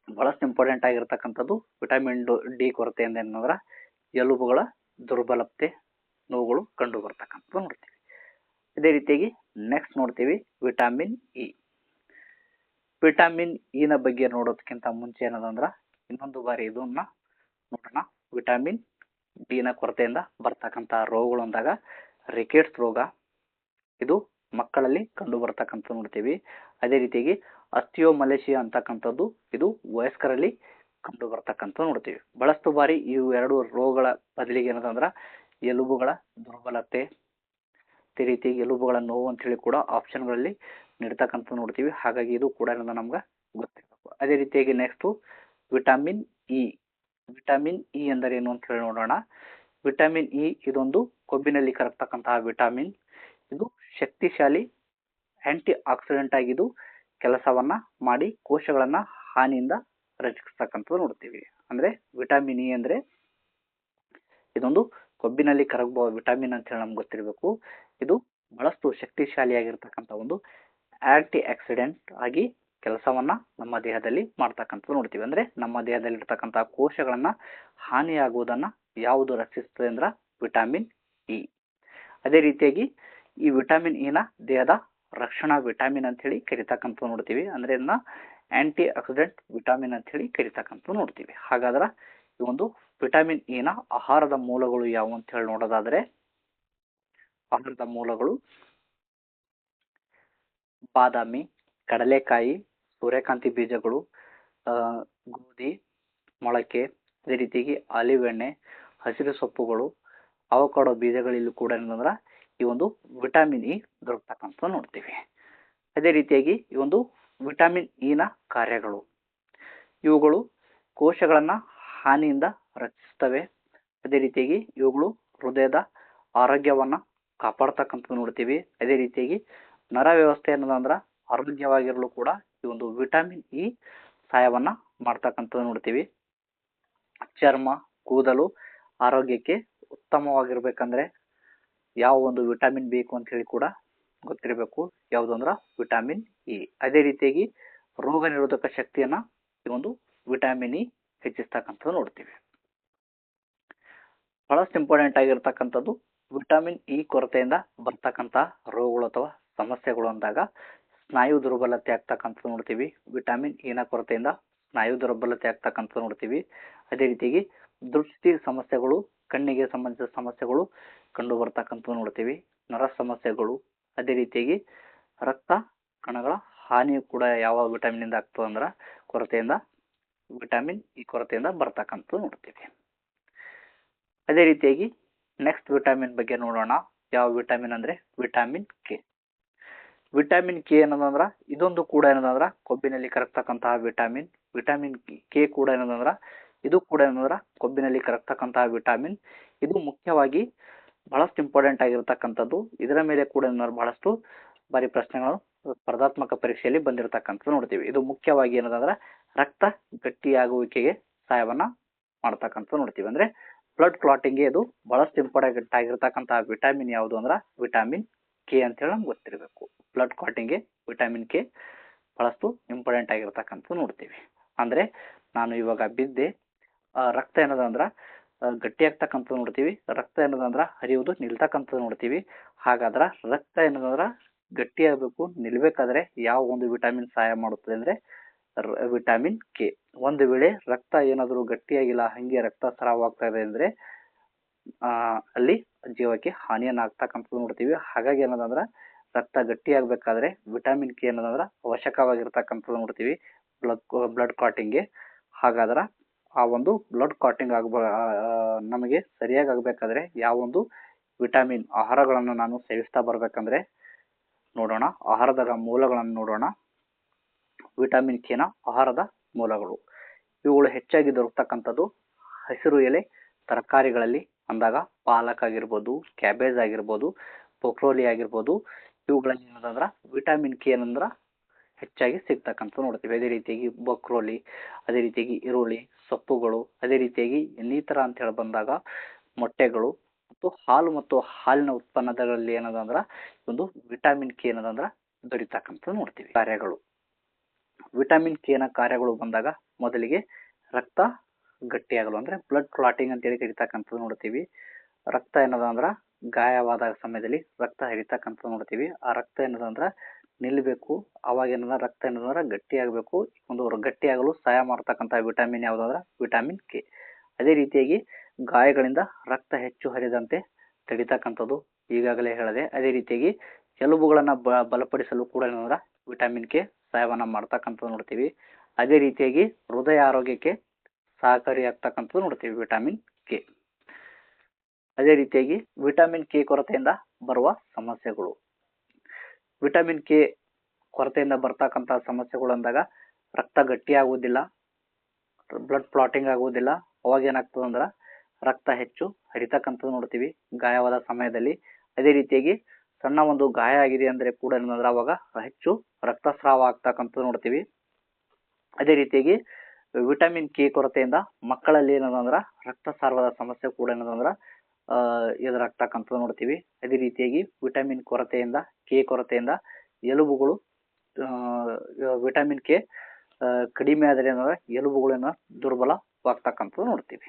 ಬಹಳಷ್ಟು ಇಂಪಾರ್ಟೆಂಟ್ ಆಗಿರ್ತಕ್ಕಂಥದ್ದು ವಿಟಮಿನ್ ಡಿ ಕೊರತೆಯಿಂದ ಏನಂದ್ರ ಎಲುಬುಗಳ ದುರ್ಬಲತೆ, ನೋವುಗಳು ಕಂಡು ಬರ್ತಕ್ಕಂಥದ್ದು ನೋಡ್ತೀವಿ. ಅದೇ ರೀತಿಯಾಗಿ ನೆಕ್ಸ್ಟ್ ನೋಡ್ತೀವಿ ವಿಟಮಿನ್ ಇ. ವಿಟಮಿನ್ ಇ ನ ಬಗ್ಗೆ ನೋಡೋದಕ್ಕಿಂತ ಮುಂಚೆ ಏನದಂದ್ರ ಇನ್ನೊಂದು ಬಾರಿ ಇದನ್ನ ನೋಡೋಣ. ವಿಟಮಿನ್ ಡಿ ನ ಕೊರತೆಯಿಂದ ಬರ್ತಕ್ಕಂಥ ರೋಗಗಳು ಅಂದಾಗ ರಿಕೆಟ್ಸ್ ರೋಗ, ಇದು ಮಕ್ಕಳಲ್ಲಿ ಕಂಡು ಬರ್ತಕ್ಕಂಥ ನೋಡ್ತೀವಿ. ಅದೇ ರೀತಿಯಾಗಿ ಅಸ್ಟಿಯೋಮಲೇಷಿಯಾ ಅಂತಕ್ಕಂಥದ್ದು ಇದು ವಯಸ್ಕರಲ್ಲಿ ಕಂಡು ಬರ್ತಕ್ಕಂಥ ನೋಡ್ತೀವಿ. ಬಹಳಷ್ಟು ಬಾರಿ ಇವು ಎರಡು ರೋಗಗಳ ಬದಲಿಗೆ ಏನದಂದ್ರ ಎಲುಬುಗಳ ದುರ್ಬಲತೆ, ಅದೇ ರೀತಿಯಾಗಿ ಎಲುಬುಗಳ ನೋವು ಅಂತ ಹೇಳಿ ಕೂಡ ಆಪ್ಷನ್ಗಳಲ್ಲಿ ನೀಡ್ತಕ್ಕಂಥ ನೋಡ್ತೀವಿ. ಹಾಗಾಗಿ ಇದು ಕೂಡ ನಮ್ಗೆ ಗೊತ್ತಿರಬೇಕು. ಅದೇ ರೀತಿಯಾಗಿ next vitamin E. Vitamin E ಎಂದರೆ ಏನು ಅಂತ ಹೇಳಿ ನೋಡೋಣ. ವಿಟಮಿನ್ ಇ ಇದೊಂದು ಕೊಬ್ಬಿನಲ್ಲಿ ಕರಗತಕ್ಕಂತಹ ವಿಟಮಿನ್. ಇದು ಶಕ್ತಿಶಾಲಿ ಆಂಟಿ ಆಕ್ಸಿಡೆಂಟ್ ಆಗಿದ್ದು ಕೆಲಸವನ್ನ ಮಾಡಿ ಕೋಶಗಳನ್ನ ಹಾನಿಯಿಂದ ರಚಿಸ್ತಕ್ಕಂಥದ್ದು ನೋಡ್ತೀವಿ. ಅಂದ್ರೆ ವಿಟಮಿನ್ ಇ ಅಂದ್ರೆ ಇದೊಂದು ಕೊಬ್ಬಿನಲ್ಲಿ ಕರಗುವ ವಿಟಮಿನ್ ಅಂತ ಹೇಳಿ ನಮ್ಗೆ ಗೊತ್ತಿರಬೇಕು. ಇದು ಬಹಳಷ್ಟು ಶಕ್ತಿಶಾಲಿಯಾಗಿರ್ತಕ್ಕಂಥ ಒಂದು ಆಂಟಿ ಆಕ್ಸಿಡೆಂಟ್ ಆಗಿ ಕೆಲಸವನ್ನ ನಮ್ಮ ದೇಹದಲ್ಲಿ ಮಾಡ್ತಕ್ಕಂಥದ್ದು ನೋಡ್ತೀವಿ. ಅಂದ್ರೆ ನಮ್ಮ ದೇಹದಲ್ಲಿ ಇರ್ತಕ್ಕಂಥ ಕೋಶಗಳನ್ನ ಹಾನಿಯಾಗುವುದನ್ನ ಯಾವುದು ರಕ್ಷಿಸ್ತದೆ ಅಂದ್ರ ವಿಟಮಿನ್ ಇ. ಅದೇ ರೀತಿಯಾಗಿ ಈ ವಿಟಮಿನ್ ಇ ನ ದೇಹದ ರಕ್ಷಣಾ ವಿಟಮಿನ್ ಅಂತ ಹೇಳಿ ಕರಿತಕ್ಕಂಥದ್ದು ನೋಡ್ತೀವಿ. ಅಂದ್ರೆ ಇದನ್ನ ಆಂಟಿ ಆಕ್ಸಿಡೆಂಟ್ ವಿಟಮಿನ್ ಅಂತ ಹೇಳಿ ಕರಿತಕ್ಕಂಥದ್ದು ನೋಡ್ತೀವಿ. ಹಾಗಾದ್ರೆ ಈ ಒಂದು ವಿಟಮಿನ್ ಇ ನ ಆಹಾರದ ಮೂಲಗಳು ಯಾವುವು ಅಂತ ಹೇಳಿ ನೋಡೋದಾದ್ರೆ ಆಹಾರದ ಮೂಲಗಳು ಬಾದಾಮಿ, ಕಡಲೆಕಾಯಿ, ಸೂರ್ಯಕಾಂತಿ ಬೀಜಗಳು, ಗೋಧಿ, ಮೊಳಕೆ, ಅದೇ ರೀತಿಯಾಗಿ ಆಲಿವ್ ಎಣ್ಣೆ, ಹಸಿರು ಸೊಪ್ಪುಗಳು, ಅವಕಾಡೋ ಬೀಜಗಳಲ್ಲಿ ಕೂಡ ಏನಂದ್ರೆ ಈ ಒಂದು ವಿಟಮಿನ್ ಇ ದೊರಕತಕ್ಕಂಥ ನೋಡ್ತೀವಿ. ಅದೇ ರೀತಿಯಾಗಿ ಈ ಒಂದು ವಿಟಮಿನ್ ಇ ನ ಕಾರ್ಯಗಳು, ಇವುಗಳು ಕೋಶಗಳನ್ನ ಹಾನಿಯಿಂದ ರಕ್ಷಿಸ್ತವೆ. ಅದೇ ರೀತಿಯಾಗಿ ಇವುಗಳು ಹೃದಯದ ಆರೋಗ್ಯವನ್ನ ಕಾಪಾಡ್ತಕ್ಕಂಥದ್ದು ನೋಡ್ತೀವಿ. ಅದೇ ರೀತಿಯಾಗಿ ನರ ವ್ಯವಸ್ಥೆ ಅನ್ನೋದಂದ್ರ ಆರೋಗ್ಯವಾಗಿರಲು ಕೂಡ ಈ ಒಂದು ವಿಟಮಿನ್ ಇ ಸಹಾಯವನ್ನ ಮಾಡ್ತಕ್ಕಂಥದ್ದು ನೋಡ್ತೀವಿ. ಚರ್ಮ, ಕೂದಲು ಆರೋಗ್ಯಕ್ಕೆ ಉತ್ತಮವಾಗಿರ್ಬೇಕಂದ್ರೆ ಯಾವ ಒಂದು ವಿಟಮಿನ್ ಬೇಕು ಅಂತ ಹೇಳಿ ಕೂಡ ಗೊತ್ತಿರಬೇಕು. ಯಾವುದು ಅಂದ್ರ ವಿಟಮಿನ್ ಇ. ಅದೇ ರೀತಿಯಾಗಿ ರೋಗ ನಿರೋಧಕ ಶಕ್ತಿಯನ್ನ ಈ ಒಂದು ವಿಟಮಿನ್ ಇ ಹೆಚ್ಚಿಸ್ತಕ್ಕಂಥದ್ದು ನೋಡ್ತೀವಿ. ಬಹಳಷ್ಟು ಇಂಪಾರ್ಟೆಂಟ್ ಆಗಿರ್ತಕ್ಕಂಥದ್ದು ವಿಟಮಿನ್ ಇ ಕೊರತೆಯಿಂದ ಬರ್ತಕ್ಕಂಥ ರೋಗಗಳು ಅಥವಾ ಸಮಸ್ಯೆಗಳು ಅಂದಾಗ ಸ್ನಾಯು ದುರ್ಬಲತೆ ಆಗ್ತಕ್ಕಂಥದ್ದು ನೋಡ್ತೀವಿ. ವಿಟಮಿನ್ ಇ ನ ಕೊರತೆಯಿಂದ ಸ್ನಾಯು ದುರ್ಬಲತೆ ಆಗ್ತಕ್ಕಂಥದ್ದು ನೋಡ್ತೀವಿ. ಅದೇ ರೀತಿಯಾಗಿ ದೃಷ್ಟಿ ಸಮಸ್ಯೆಗಳು, ಕಣ್ಣಿಗೆ ಸಂಬಂಧಿಸಿದ ಸಮಸ್ಯೆಗಳು ಕಂಡು ಬರ್ತಕ್ಕಂಥದ್ದು ನೋಡ್ತೀವಿ. ನರ ಸಮಸ್ಯೆಗಳು, ಅದೇ ರೀತಿಯಾಗಿ ರಕ್ತ ಕಣಗಳ ಹಾನಿಯು ಕೂಡ ಯಾವ ವಿಟಮಿನ್ ಇಂದ ಆಗ್ತದೆ ಅಂದ್ರ ಕೊರತೆಯಿಂದ ವಿಟಮಿನ್ ಇ ಕೊರತೆಯಿಂದ ಬರ್ತಕ್ಕಂಥದ್ದು ನೋಡ್ತೀವಿ. ಅದೇ ರೀತಿಯಾಗಿ ನೆಕ್ಸ್ಟ್ ವಿಟಮಿನ್ ಬಗ್ಗೆ ನೋಡೋಣ. ಯಾವ ವಿಟಮಿನ್ ಅಂದ್ರೆ ವಿಟಮಿನ್ ಕೆ. ವಿಟಮಿನ್ ಕೆ ಏನದಂದ್ರ ಇದೊಂದು ಕೂಡ ಏನದಂದ್ರ ಕೊಬ್ಬಿನಲ್ಲಿ ಕರಗ್ತಕ್ಕಂತಹ ವಿಟಮಿನ್. ವಿಟಮಿನ್ ಕೆ ಕೂಡ ಏನದಂದ್ರ ಇದು ಕೂಡ ಏನಂದ್ರ ಕೊಬ್ಬಿನಲ್ಲಿ ಕರಗ್ತಕ್ಕಂತಹ ವಿಟಮಿನ್. ಇದು ಮುಖ್ಯವಾಗಿ ಬಹಳಷ್ಟು ಇಂಪಾರ್ಟೆಂಟ್ ಆಗಿರ್ತಕ್ಕಂಥದ್ದು. ಇದರ ಮೇಲೆ ಕೂಡ ಬಹಳಷ್ಟು ಬಾರಿ ಪ್ರಶ್ನೆಗಳು ಸ್ಪರ್ಧಾತ್ಮಕ ಪರೀಕ್ಷೆಯಲ್ಲಿ ಬಂದಿರತಕ್ಕಂಥದ್ದು ನೋಡ್ತೀವಿ. ಇದು ಮುಖ್ಯವಾಗಿ ಏನದಂದ್ರ ರಕ್ತ ಗಟ್ಟಿಯಾಗುವಿಕೆಗೆ ಸಹಾಯವನ್ನ ಮಾಡ್ತಕ್ಕಂಥದ್ದು ನೋಡ್ತೀವಿ. ಅಂದ್ರೆ ಬ್ಲಡ್ ಕ್ಲಾಟಿಂಗ್ಗೆ ಇದು ಬಹಳಷ್ಟು ಇಂಪಾರ್ಟೆಂಟ್ ಆಗಿರ್ತಕ್ಕಂತಹ ವಿಟಮಿನ್ ಯಾವುದು ಅಂದ್ರ ವಿಟಮಿನ್ ಕೆ ಅಂತ ಹೇಳಿ ನಮ್ಗೆ ಗೊತ್ತಿರಬೇಕು. ಬ್ಲಡ್ ಕ್ಲಾಟಿಂಗ್ಗೆ ವಿಟಮಿನ್ ಕೆ ಬಹಳಷ್ಟು ಇಂಪಾರ್ಟೆಂಟ್ ಆಗಿರ್ತಕ್ಕಂಥದ್ದು ನೋಡ್ತೀವಿ. ಅಂದ್ರೆ ನಾನು ಇವಾಗ ಬಿದ್ದೆ, ರಕ್ತ ಏನದಂದ್ರ ಗಟ್ಟಿ ಆಗ್ತಕ್ಕಂಥದ್ದು ನೋಡ್ತೀವಿ. ರಕ್ತ ಏನದಂದ್ರ ಹರಿಯುವುದು ನಿಲ್ತಕ್ಕಂಥದ್ದು ನೋಡ್ತೀವಿ. ಹಾಗಾದ್ರ ರಕ್ತ ಏನದಂದ್ರ ಗಟ್ಟಿ ಆಗ್ಬೇಕು, ನಿಲ್ಬೇಕಾದ್ರೆ ಯಾವ ಒಂದು ವಿಟಮಿನ್ ಸಹಾಯ ಮಾಡುತ್ತದೆ ಅಂದ್ರೆ ವಿಟಮಿನ್ ಕೆ. ಒಂದು ವೇಳೆ ರಕ್ತ ಏನಾದರೂ ಗಟ್ಟಿಯಾಗಿಲ್ಲ, ಹಂಗೆ ರಕ್ತ ಸ್ರಾವವಾಗ್ತಾ ಇದೆ ಅಂದ್ರೆ ಅಲ್ಲಿ ಜೀವಕ್ಕೆ ಹಾನಿಯನ್ನ ಆಗ್ತಕ್ಕಂಥದ್ದು ನೋಡ್ತೀವಿ. ಹಾಗಾಗಿ ಏನದಂದ್ರ ರಕ್ತ ಗಟ್ಟಿ ಆಗ್ಬೇಕಾದ್ರೆ ವಿಟಮಿನ್ ಕೆ ಏನದಂದ್ರ ಅವಶ್ಯಕವಾಗಿರ್ತಕ್ಕಂಥದ್ದು ನೋಡ್ತೀವಿ ಬ್ಲಡ್ ಕ್ಲಾಟಿಂಗ್ಗೆ. ಹಾಗಾದ್ರ ಆ ಒಂದು ಬ್ಲಡ್ ಕ್ಲಾಟಿಂಗ್ ನಮಗೆ ಸರಿಯಾಗಿ ಆಗ್ಬೇಕಾದ್ರೆ ಯಾವ ಒಂದು ವಿಟಮಿನ್ ಆಹಾರಗಳನ್ನು ನಾನು ಸೇವಿಸ್ತಾ ಬರ್ಬೇಕಂದ್ರೆ ನೋಡೋಣ. ಆಹಾರದ ಮೂಲಗಳನ್ನು ನೋಡೋಣ. ವಿಟಮಿನ್ ಕೆ ನ ಆಹಾರದ ಮೂಲಗಳು, ಇವುಗಳು ಹೆಚ್ಚಾಗಿ ದೊರಕತಕ್ಕಂಥದ್ದು ಹಸಿರು ಎಲೆ ತರಕಾರಿಗಳಲ್ಲಿ ಅಂದಾಗ ಪಾಲಕ್ ಆಗಿರ್ಬೋದು, ಕ್ಯಾಬೇಜ್ ಆಗಿರ್ಬೋದು, ಬ್ರೊಕೊಲಿ ಆಗಿರ್ಬೋದು. ಇವುಗಳಲ್ಲಿ ಏನಂದ್ರ ವಿಟಮಿನ್ ಕೆ ಏನಂದ್ರ ಹೆಚ್ಚಾಗಿ ಸಿಗ್ತಕ್ಕಂಥ ನೋಡ್ತೀವಿ. ಅದೇ ರೀತಿಯಾಗಿ ಬ್ರೊಕೊಲಿ, ಅದೇ ರೀತಿಯಾಗಿ ಈರುಳ್ಳಿ, ಸೊಪ್ಪುಗಳು, ಅದೇ ರೀತಿಯಾಗಿ ಇನ್ನಿತರ ಅಂತ ಹೇಳಿ ಬಂದಾಗ ಮೊಟ್ಟೆಗಳು ಮತ್ತು ಹಾಲು ಮತ್ತು ಹಾಲಿನ ಉತ್ಪನ್ನಗಳಲ್ಲಿ ಏನದಂದ್ರ ಒಂದು ವಿಟಮಿನ್ ಕೆ ಏನದಂದ್ರ ದೊರೀತಕ್ಕಂಥ ನೋಡ್ತೀವಿ. ಕಾರ್ಯಗಳು, ವಿಟಮಿನ್ ಕೆ ನ ಕಾರ್ಯಗಳು ಬಂದಾಗ ಮೊದಲಿಗೆ ರಕ್ತ ಗಟ್ಟಿಯಾಗಲು ಅಂದ್ರೆ ಬ್ಲಡ್ ಕ್ಲಾಟಿಂಗ್ ಅಂತೇಳಿ ಕರಿತಕ್ಕಂಥದ್ದು ನೋಡ್ತೀವಿ. ರಕ್ತ ಏನದಂದ್ರ ಗಾಯವಾದ ಸಮಯದಲ್ಲಿ ರಕ್ತ ಹರಿತಕ್ಕಂಥದ್ದು ನೋಡ್ತೀವಿ. ಆ ರಕ್ತ ಏನದಂದ್ರ ನಿಲ್ಬೇಕು, ಅವಾಗ ಏನಂದ್ರ ರಕ್ತ ಏನಂದ್ರ ಗಟ್ಟಿ ಆಗ್ಬೇಕು. ಒಂದು ಗಟ್ಟಿಯಾಗಲು ಸಹಾಯ ಮಾಡ್ತಕ್ಕಂಥ ವಿಟಮಿನ್ ಯಾವ್ದಂದ್ರ ವಿಟಮಿನ್ ಕೆ. ಅದೇ ರೀತಿಯಾಗಿ ಗಾಯಗಳಿಂದ ರಕ್ತ ಹೆಚ್ಚು ಹರಿದಂತೆ ತಡಿತಕ್ಕಂಥದ್ದು ಈಗಾಗಲೇ ಹೇಳಿದೆ. ಅದೇ ರೀತಿಯಾಗಿ ಎಲುಬುಗಳನ್ನ ಬಲಪಡಿಸಲು ಕೂಡ ಏನಂದ್ರ ವಿಟಮಿನ್ ಕೆ ಸಹಾಯವನ್ನ ಮಾಡ್ತಕ್ಕಂಥದ್ದು ನೋಡ್ತೀವಿ. ಅದೇ ರೀತಿಯಾಗಿ ಹೃದಯ ಆರೋಗ್ಯಕ್ಕೆ ಸಹಕಾರಿಯಾಗ್ತಕ್ಕಂಥದ್ದು ನೋಡ್ತೀವಿ ವಿಟಮಿನ್ ಕೆ. ಅದೇ ರೀತಿಯಾಗಿ ವಿಟಮಿನ್ ಕೆ ಕೊರತೆಯಿಂದ ಬರುವ ಸಮಸ್ಯೆಗಳು, ವಿಟಮಿನ್ ಕೆ ಕೊರತೆಯಿಂದ ಬರ್ತಕ್ಕಂಥ ಸಮಸ್ಯೆಗಳು ಅಂದಾಗ ರಕ್ತ ಗಟ್ಟಿ ಆಗುವುದಿಲ್ಲ, ಬ್ಲಡ್ ಕ್ಲಾಟಿಂಗ್ ಆಗುವುದಿಲ್ಲ. ಅವಾಗ ಏನಾಗ್ತದೆ ಅಂದ್ರ ರಕ್ತ ಹೆಚ್ಚು ಹರಿತಕ್ಕಂಥದ್ದು ನೋಡ್ತೀವಿ ಗಾಯವಾದ ಸಮಯದಲ್ಲಿ. ಅದೇ ರೀತಿಯಾಗಿ ಸಣ್ಣ ಒಂದು ಗಾಯ ಆಗಿದೆ ಅಂದ್ರೆ ಕೂಡ ಏನಂದ್ರ ಅವಾಗ ಹೆಚ್ಚು ರಕ್ತಸ್ರಾವ ಆಗ್ತಕ್ಕಂಥದ್ದು ನೋಡ್ತೀವಿ. ಅದೇ ರೀತಿಯಾಗಿ ವಿಟಮಿನ್ ಕೆ ಕೊರತೆಯಿಂದ ಮಕ್ಕಳಲ್ಲಿ ಏನದಂದ್ರೆ ರಕ್ತಸ್ರಾವದ ಸಮಸ್ಯೆ ಕೂಡ ಏನದಂದ್ರೆ ಎದುರಾಗ್ತಕ್ಕಂಥದ್ದು ನೋಡ್ತೀವಿ. ಅದೇ ರೀತಿಯಾಗಿ ವಿಟಮಿನ್ ಕೊರತೆಯಿಂದ ಕೆ ಕೊರತೆಯಿಂದ ಎಲುಬುಗಳು ವಿಟಮಿನ್ ಕೆ ಕಡಿಮೆ ಆದರೆ ಏನಂದ್ರೆ ಎಲುಬುಗಳನ್ನ ದುರ್ಬಲವಾಗ್ತಕ್ಕಂಥದ್ದು ನೋಡ್ತೀವಿ.